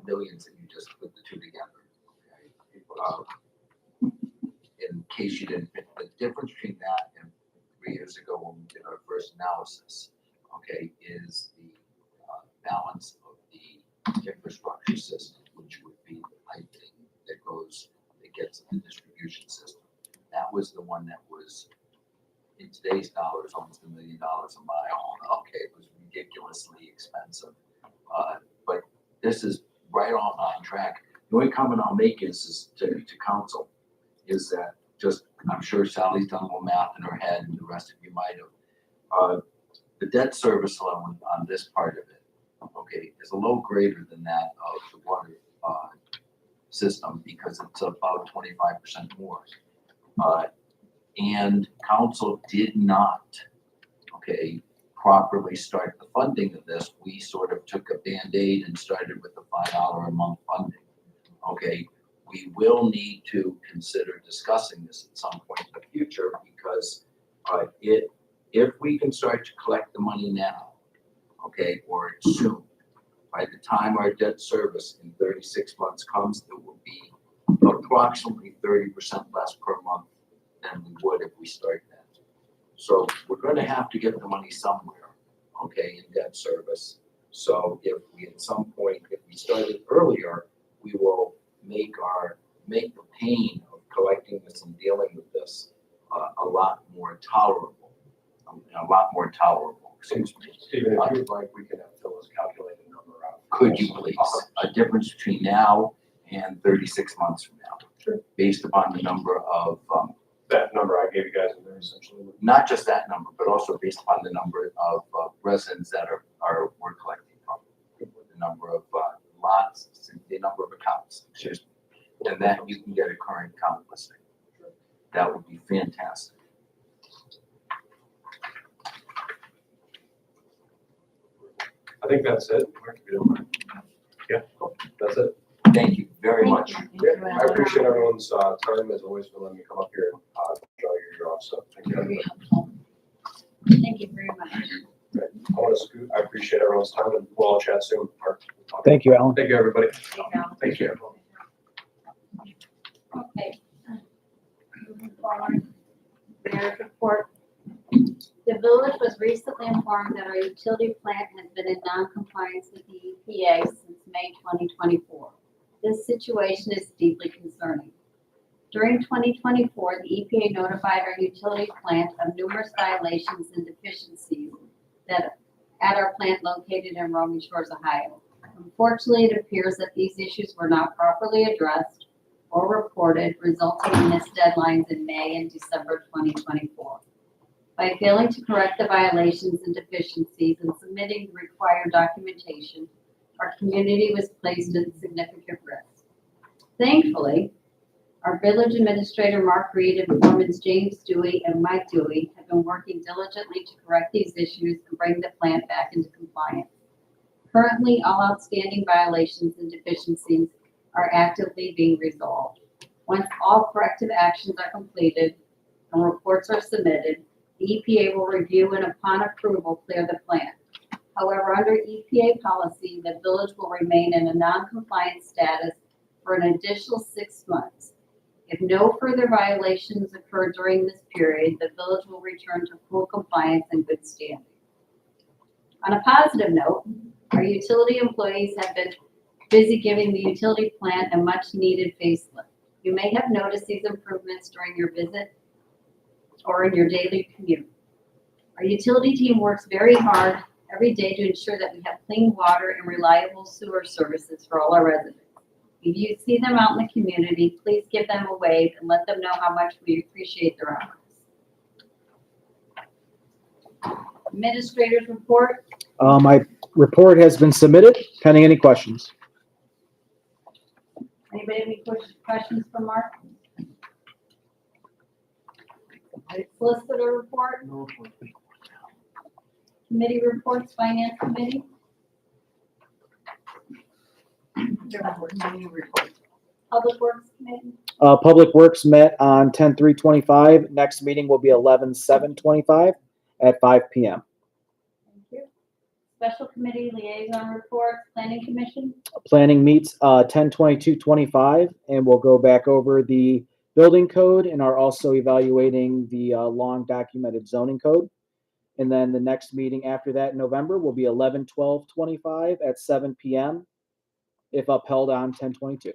millions that you just put the two together, in case you didn't, the difference between that and 3 years ago when we did our first analysis, is the balance of the infrastructure system, which would be the piping that gets in the distribution system. That was the one that was, in today's dollars, almost $1 million a mile. It was ridiculously expensive. But this is right on track. The only comment I'll make is to council, is that I'm sure Sally's done a little math in her head and the rest of you might have. The debt service loan on this part of it, is a little greater than that of the water system because it's about 25% more. And council did not, properly start the funding of this. We sort of took a Band-Aid and started with the $5 a month funding. We will need to consider discussing this at some point in the future because if we can start to collect the money now, or soon, by the time our debt service in 36 months comes, it will be approximately 30% less per month than we would if we start that. So we're going to have to get the money somewhere, in debt service. So if we at some point, if we started earlier, we will make the pain of collecting this and dealing with this a lot more tolerable. Stephen, if you'd like, we can have Phyllis calculate the number out. Could you please? A difference between now and 36 months from now. Sure. Based upon the number of, That number I gave you guys in there essentially. not just that number, but also based upon the number of residents that we're collecting from. The number of lots, the number of accounts, excuse me. and that you can get a current count listing. That would be fantastic. I think that's it. Mark, if you don't mind. Yeah, cool. That's it. Thank you very Thank much. you. Yeah, I appreciate everyone's time as always for letting me come up here and enjoy your year off. So thank you. Very everybody. helpful. Thank you very much. I want to scoot. I appreciate everyone's time and we'll all chat soon. Mark. Thank you, Alan. Thank you, everybody. Yeah. Thank you. Okay. Moving forward. Mayor's report. The village was recently informed that our utility plant has been in non-compliance with the EPA since May 2024. This situation is deeply concerning. During 2024, the EPA notified our utility plant of numerous violations and deficiencies that at our plant located in Roman Shores, Ohio. Unfortunately, it appears that these issues were not properly addressed or reported, resulting in missed deadlines in May and December 2024. By failing to correct the violations and deficiencies and submitting the required documentation, our community was placed in significant risk. Thankfully, our village administrator, Mark Reed, and foremen James Dewey and Mike Dewey have been working diligently to correct these issues and bring the plant back into compliance. Currently, all outstanding violations and deficiencies are actively being resolved. Once all corrective actions are completed and reports are submitted, the EPA will review and upon approval, clear the plant. However, under EPA policy, the village will remain in a non-compliant status for an additional 6 months. If no further violations occur during this period, the village will return to full compliance and good standing. On a positive note, our utility employees have been busy giving the utility plant a much-needed facelift. You may have noticed these improvements during your visit or in your daily commute. Our utility team works very hard every day to ensure that we have clean water and reliable sewer services for all our residents. If you see them out in the community, please give them a wave and let them know how much we appreciate their efforts. Administrators report. My report has been submitted, pending any questions. Anybody have any questions for Mark? Solicitor report. Committee reports, finance committee. Public works committee. Public Works met on 10/3/25. Next meeting will be 11/7/25 at 5 p.m. Thank you. Special committee liaison reports, planning commission. Planning meets 10/22/25, and we'll go back over the building code and are also evaluating the long documented zoning code. And then the next meeting after that in November will be 11/12/25 at 7 p.m. if upheld on 10/22.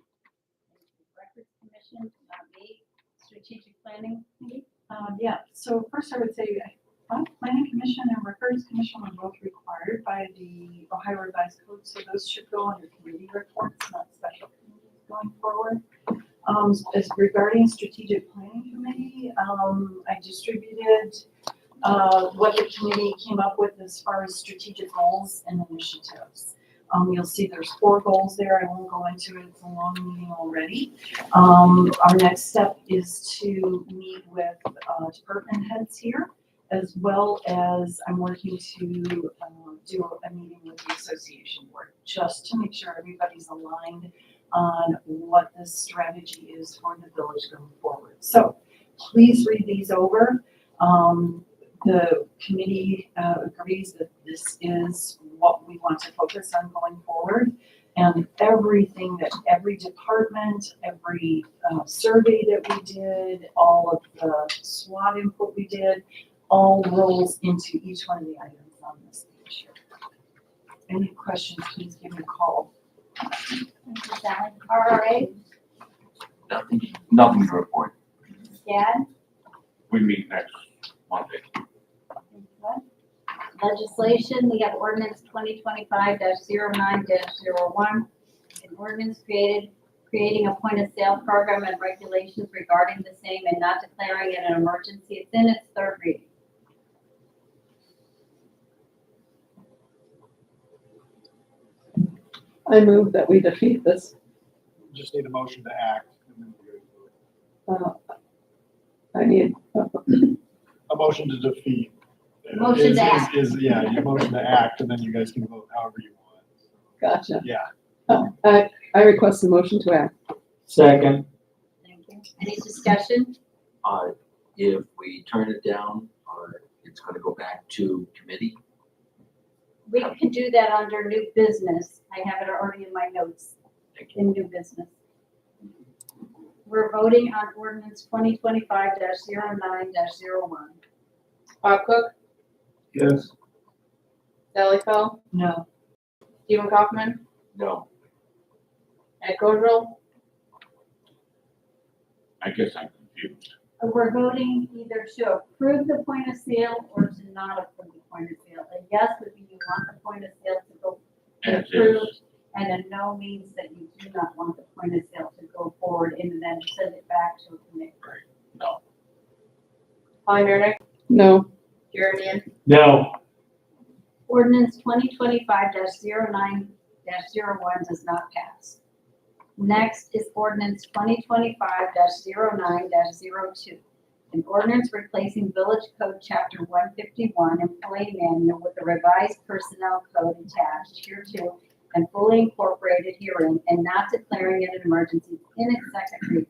Records commission, me. Strategic planning committee. Yeah, so first I would say, planning commission and records commission are both required by the Ohio Revised Code, so those should go under committee reports, not special committees going forward. As regarding strategic planning committee, I distributed what the committee came up with as far as strategic goals and initiatives. You'll see there's 4 goals there. I won't go into it. It's a long meeting already. Our next step is to meet with department heads here, as well as I'm working to do a meeting with the association board, just to make sure everybody's aligned on what this strategy is for the village going forward. So please read these over. The committee agrees that this is what we want to focus on going forward. And everything that every department, every survey that we did, all of the SWOT input we did, all rolls into each one of the items on this page here. Any questions, please give me a call. Thank you, Sally. RRA, Nothing to report. SCAD. We meet next Monday. Legislation, we have ordinance 2025-09-01, an ordinance creating a point of sale program and regulations regarding the same and not declaring it an emergency. It's in its 3rd reading. I move that we defeat this. Just need a motion to act. I need, A motion to defeat. Motion to act. Yeah, your motion to act, and then you guys can vote however you want. gotcha. Yeah. I request a motion to act. Second. Thank you. Any discussion? If we turn it down, it's gonna go back to committee. We can do that under new business. I have it already in my notes in new business. We're voting on ordinance 2025-09-01. Bob Cook, Yes. Sally Fell, No. Stephen Kaufman, No. Ed Cordero, I guess I'm confused. We're voting either to approve the point of sale or to not approve the point of sale. A yes would be you want the point of sale to go As is. approved, and a no means that you do not want the point of sale to go forward and then send it back to a committee. No. Holly Meredith, No, Jeremy Ian, No. Ordinance 2025-09-01 does not pass. Next is ordinance 2025-09-02. An ordinance replacing Village Code Chapter 151 Employee Manual with a revised personnel code attached hereto and fully incorporated herein and not declaring it an emergency in its second reading.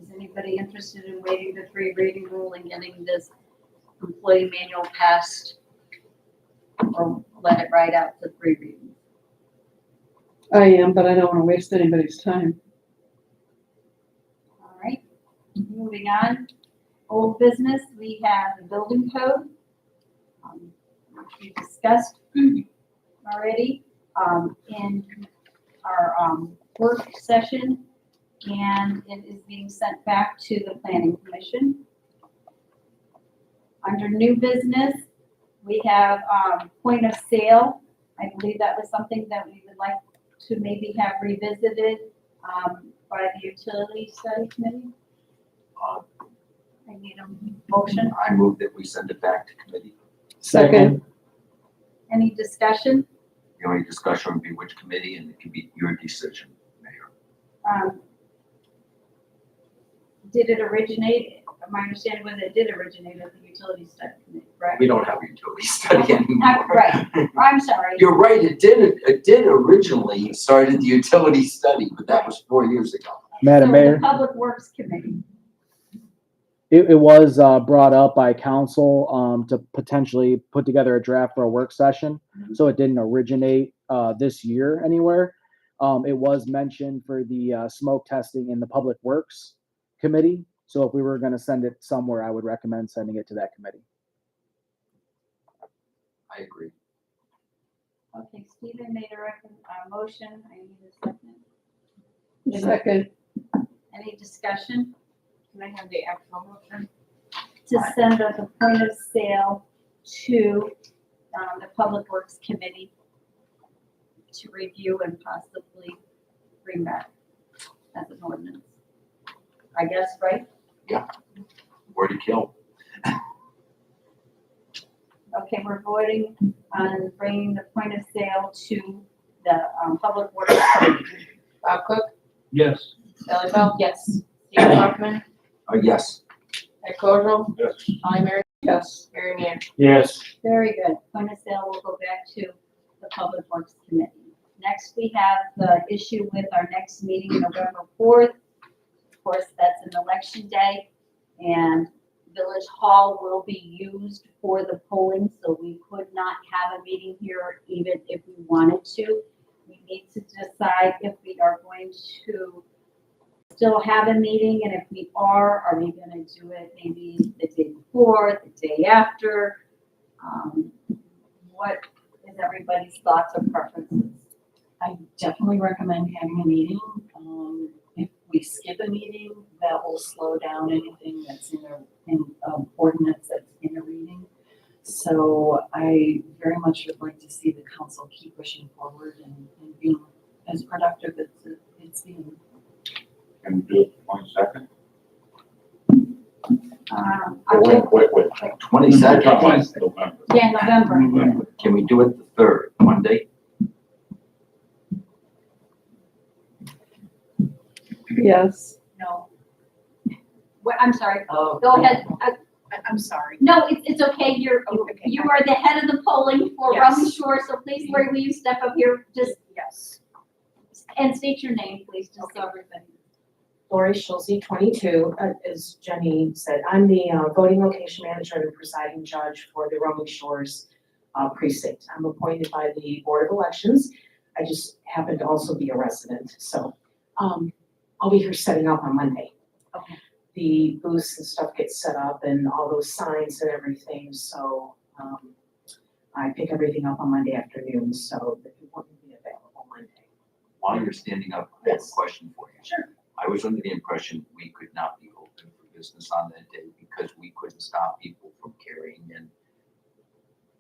Is anybody interested in waiving the three reading rule and getting this employee manual passed? Or let it ride out to three readings? I am, but I don't want to waste anybody's time. All right, moving on. Old business, we have the building code, which we discussed already in our work session, and it is being sent back to the planning commission. Under new business, we have point of sale. I believe that was something that we would like to maybe have revisited by the utility study committee. I need a motion. I move that we send it back to committee. Second. Any discussion? The only discussion would be which committee, and it can be your decision, Mayor. Did it originate, my understanding was it did originate at the utility study committee, correct? We don't have a utility study anymore. Right, I'm sorry. You're right, it did originally start at the utility study, but that was 4 years ago. Madam So Mayor? the Public Works Committee. It was brought up by council to potentially put together a draft for a work session. So it didn't originate this year anywhere. It was mentioned for the smoke testing in the Public Works Committee. So if we were going to send it somewhere, I would recommend sending it to that committee. I agree. Okay, Stephen made a motion. I need a second. Second. Any discussion? can I have the actual motion? To send the point of sale to the Public Works Committee to review and possibly bring back as an ordinance. I guess, right? Where to kill. Okay, we're voting on bringing the point of sale to the Public Works Committee. Bob Cook, Yes. Sally Bell. Yes. Stephen Kaufman, Yes. Ed Cordero, Yes. Holly Mary, Yes. Mary Mann. Yes. Very good. Point of sale will go back to the Public Works Committee. Next, we have the issue with our next meeting, November 4th. Of course, that's an election day, and Village Hall will be used for the polling, so we could not have a meeting here even if we wanted to. We need to decide if we are going to still have a meeting, and if we are we gonna do it maybe the day before, the day after? What is everybody's thoughts or preferences? I definitely recommend having a meeting. If we skip a meeting, that will slow down anything that's in ordinance that's in a reading. So I very much would like to see the council keep pushing forward and being as productive as it's being. Can we do it 22nd? Wait. 22nd. November. Yeah, November. November. Can we do it the 3rd, Monday? Yes. No. What, I'm sorry, Oh. go ahead. I'm sorry. No, it's okay, you are the head of the polling for Yes. Roman Shore, so please, Lori, will you step up here, just, Yes. and state your name, please, just so everybody. Lori Schulze, 22, as Jenny said, I'm the voting location manager and presiding judge for the Roman Shores precinct. I'm appointed by the Board of Elections. I just happen to also be a resident, so I'll be here setting up on Monday. Okay. The booths and stuff get set up and all those signs and everything, so I pick everything up on Monday afternoon, so it won't be available Monday. While you're standing up, I have a Yes. question for you. Sure. I was under the impression we could not be open for business on that day because we couldn't stop people from carrying in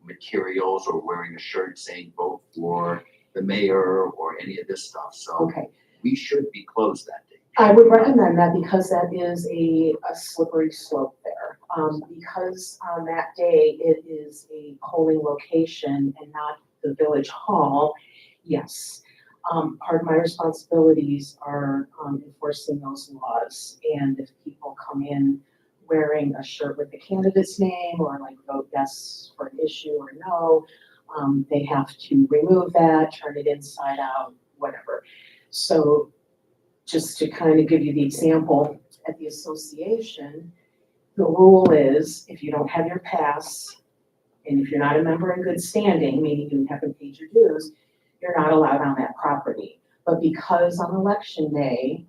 materials or wearing a shirt saying vote for the mayor or any of this stuff. So Okay. we should be closed that day. I would recommend that because that is a slippery slope there. Because on that day, it is a polling location and not the village hall, yes. Part of my responsibilities are enforcing those laws. And if people come in wearing a shirt with the candidate's name or like vote yes for an issue or no, they have to remove that, turn it inside out, whatever. So just to kind of give you the example, at the association, the rule is if you don't have your pass, and if you're not a member in good standing, meaning you haven't paid your dues, you're not allowed on that property. But because on election day,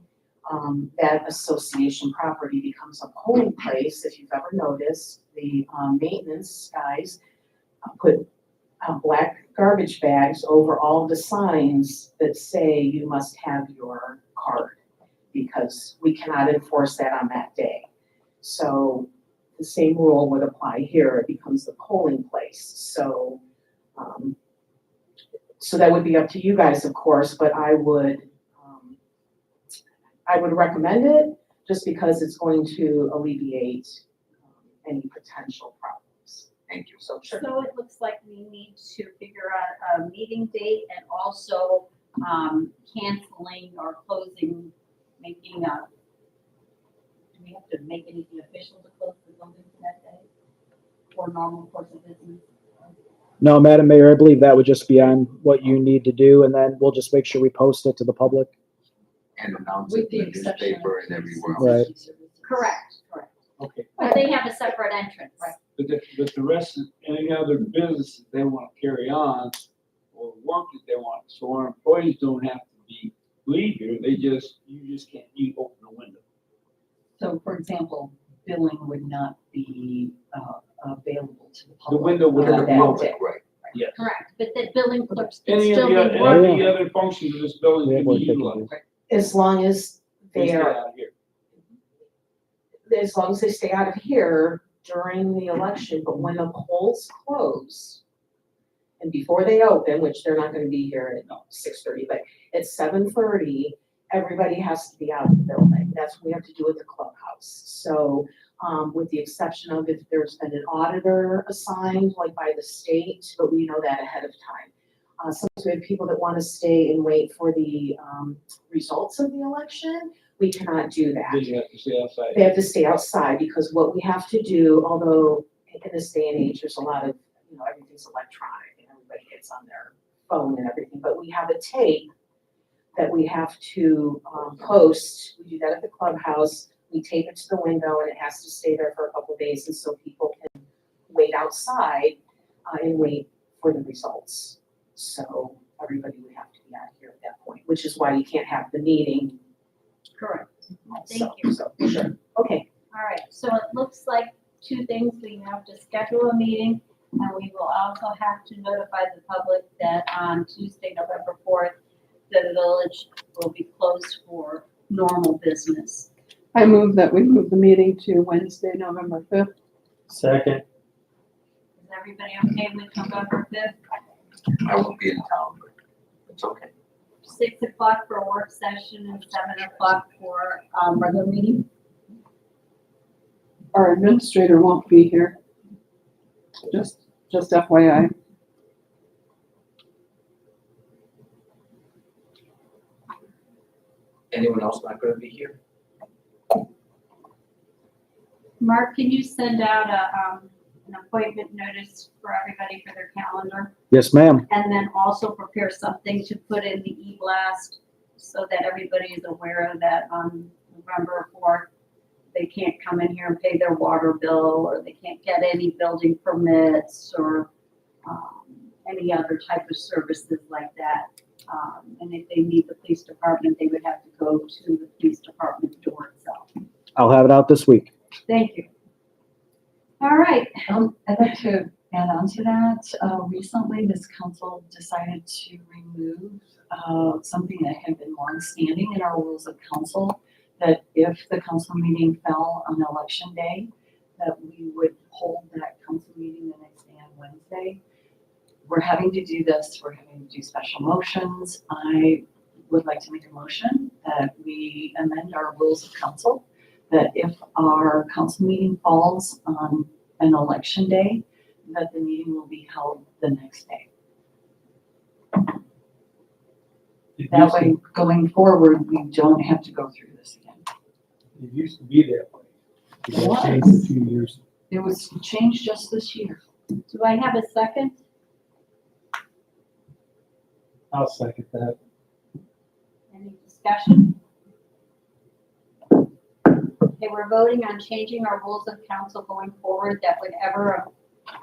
that association property becomes a polling place, if you've ever noticed, the maintenance guys put black garbage bags over all the signs that say you must have your card, because we cannot enforce that on that day. So the same rule would apply here, it becomes the polling place. So, so that would be up to you guys, of course, but I would recommend it just because it's going to alleviate any potential problems. Thank you. So, sure. So it looks like we need to figure out a meeting date and also, canceling or closing, making a, do we have to make anything official to close the building for that day? Or normal course of business? No, Madam Mayor, I believe that would just be on what you need to do, and then we'll just make sure we post it to the public. And announce With it the in the exception of newspaper and everywhere else. Right. Correct, Okay, but they have a separate entrance. Right. but the rest, of any other business that they want to carry on or work that they want, so our employees don't have to leave here, you just can't, you open the window. So for example, billing would not be available to the The public. window would on have that closed. day. Right. Yes. Correct, but the building clerks can Any of still be the, working. any other functions of this building We can have be work they can utilized. do. As long as They stay they're, out of here. as long as they stay out of here during the election, but when the polls close and before they open, which they're not gonna be here at 6:30, but at 7:30, everybody has to be out of the building. That's what we have to do at the clubhouse. So, with the exception of if there's been an auditor assigned, like by the state, but we know that ahead of time. Sometimes we have people that wanna stay and wait for the, results of the election. We cannot do that. Then you have to stay outside. They have to stay outside because what we have to do, although in this day and age, there's a lot of, everything's electronic and everybody gets on their phone and everything, but we have a tape that we have to post. We do that at the clubhouse. We tape it to the window and it has to stay there for a couple of days, and so people can wait outside and wait for the results. So everybody would have to be out here at that point, which is why you can't have the meeting. Correct. Thank So- you. So, sure, okay. All right, so it looks like two things. We have to schedule a meeting, and we will also have to notify the public that on Tuesday, November 4th, the village will be closed for normal business. I move that we move the meeting to Wednesday, November 5th. Second. Is everybody okay with November 5th? I won't be in town, but it's okay. 6 o'clock for a work session and 7 o'clock for regular meeting? Our administrator won't be here. Just FYI. Anyone else not gonna be here? Mark, can you send out an appointment notice for everybody for their calendar? Yes, ma'am. And then also prepare something to put in the e-blast so that everybody is aware that on November 4th, they can't come in here and pay their water bill, or they can't get any building permits or any other type of services like that. And if they need the police department, they would have to go to the police department door itself. I'll have it out this week. Thank you. All right. I'd like to add on to that. Recently, this council decided to remove something that had been longstanding in our rules of council, that if the council meeting fell on election day, that we would hold that council meeting the next day on Wednesday. We're having to do this, we're having to do special motions. I would like to make a motion that we amend our rules of council, that if our council meeting falls on an election day, that the meeting will be held the next day. That way, going forward, we don't have to go through this again. It used to be that way. It It was. changed a few years. It was changed just this year. Do I have a second? I'll second that. Any discussion? Okay, we're voting on changing our rules of council going forward, that whenever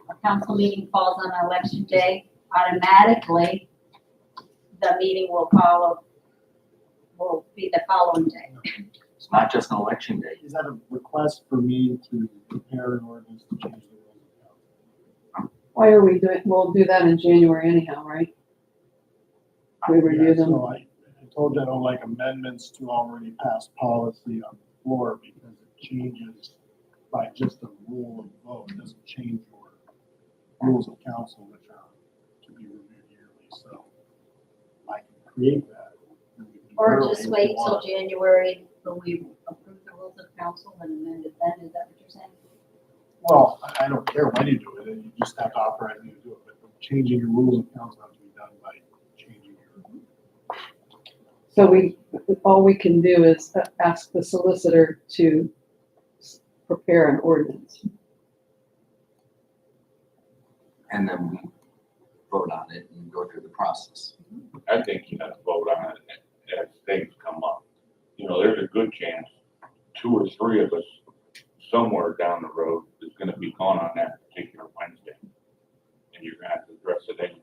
a council meeting falls on election day, automatically, the meeting will be the following day. It's not just an election day. Is that a request for me to prepare an ordinance to change the rules of council? Why are we doing, we'll do that in January anyhow, right? We review Yeah, them. so I told you I don't like amendments to already passed policy on the floor because it changes by just a rule of vote. It doesn't change your rules of council, which are to be reviewed yearly, so I can create that. and we can Or early just if wait you till want. January when we approve the rules of council and amend it then, is that what you're saying? Well, I don't care when you do it, you just have to authorize me to do it, but changing your rules of council have to be done by changing your. So all we can do is ask the solicitor to prepare an ordinance. And then we vote on it and go through the process. I think you have to vote on it as things come up. You know, there's a good chance 2 or 3 of us somewhere down the road is gonna be gone on that particular Wednesday. And you're gonna have to address it anyway.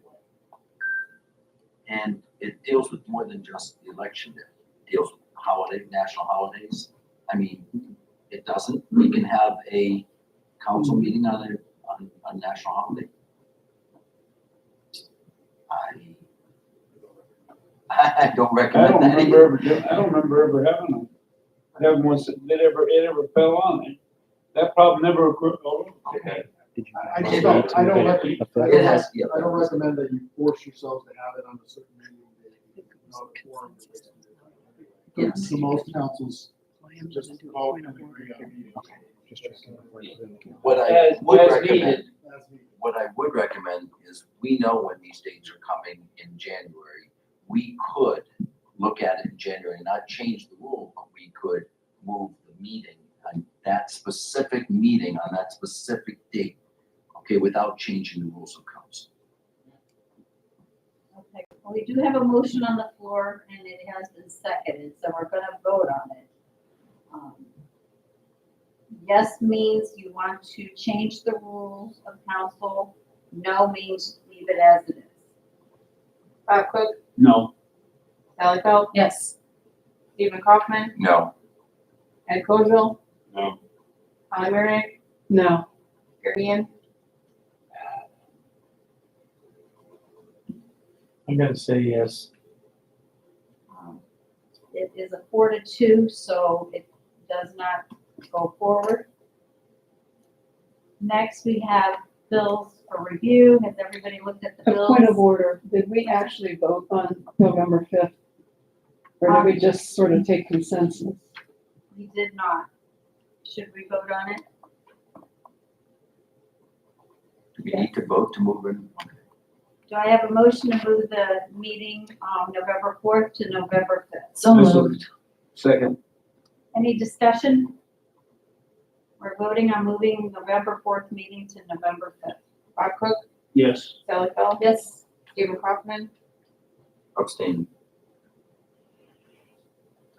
And it deals with more than just the election day. It deals with national holidays. I mean, it doesn't. We can have a council meeting on a national holiday. I don't I recommend don't that remember either. I don't remember ever having them. Having one, it ever fell on it. That problem never occurred. I just don't, I don't recommend, It has, yeah. I don't recommend that you force yourselves to have it on a certain meeting day. Not a quorum. Yes. So most councils just vote and agree on a meeting. What I As- would as recommend, needed. what I would recommend is, we know when these dates are coming in January. We could look at it in January, not change the rule, but we could move the meeting on that specific meeting on that specific date, okay, without changing the rules of council. Okay, well, we do have a motion on the floor and it has been seconded, so we're gonna vote on it. Yes means you want to change the rules of council. No means leave it as it is. Bob Cook, No. Sally Feld, Yes. Stephen Kaufman, No, Ed Colville, No. Holly Marion, No, Gary Ian. I'm gonna say yes. It is a 4-2, so it does not go forward. Next, we have bills for review. Has everybody looked at the a bills? point of order, did we actually vote on November 5th? Or did we just sort of take consensus? We did not. Should we vote on it? do we need to vote to move in? Do I have a motion to move the meeting, November 4th to November 5th? So moved. Second. Any discussion? We're voting on moving November 4th meeting to November 5th. Bob Cook, Yes. Sally Phil, Yes. Stephen Kaufman, Abstain.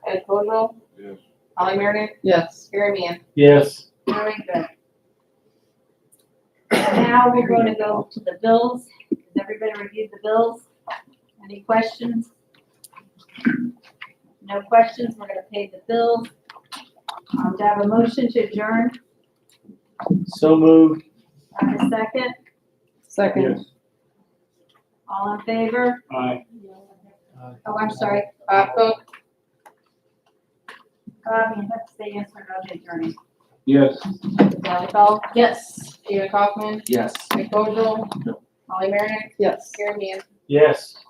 Ed Colville, Yes. Holly Meredith, Yes. Gary Mann. Yes. Very good. Now we're going to go to the bills. Has everybody reviewed the bills? Any questions? No questions, we're gonna pay the bills. Do I have a motion to adjourn? So moved. I have a second? Second. All in favor? Aye. Oh, I'm sorry. Bob Cook, You have to say yes or no to adjourning. Yes. Sally Phil, Yes. Stephen Kaufman, Yes. Ed Colville, Holly Meredith, Yes. Gary Mann. Yes.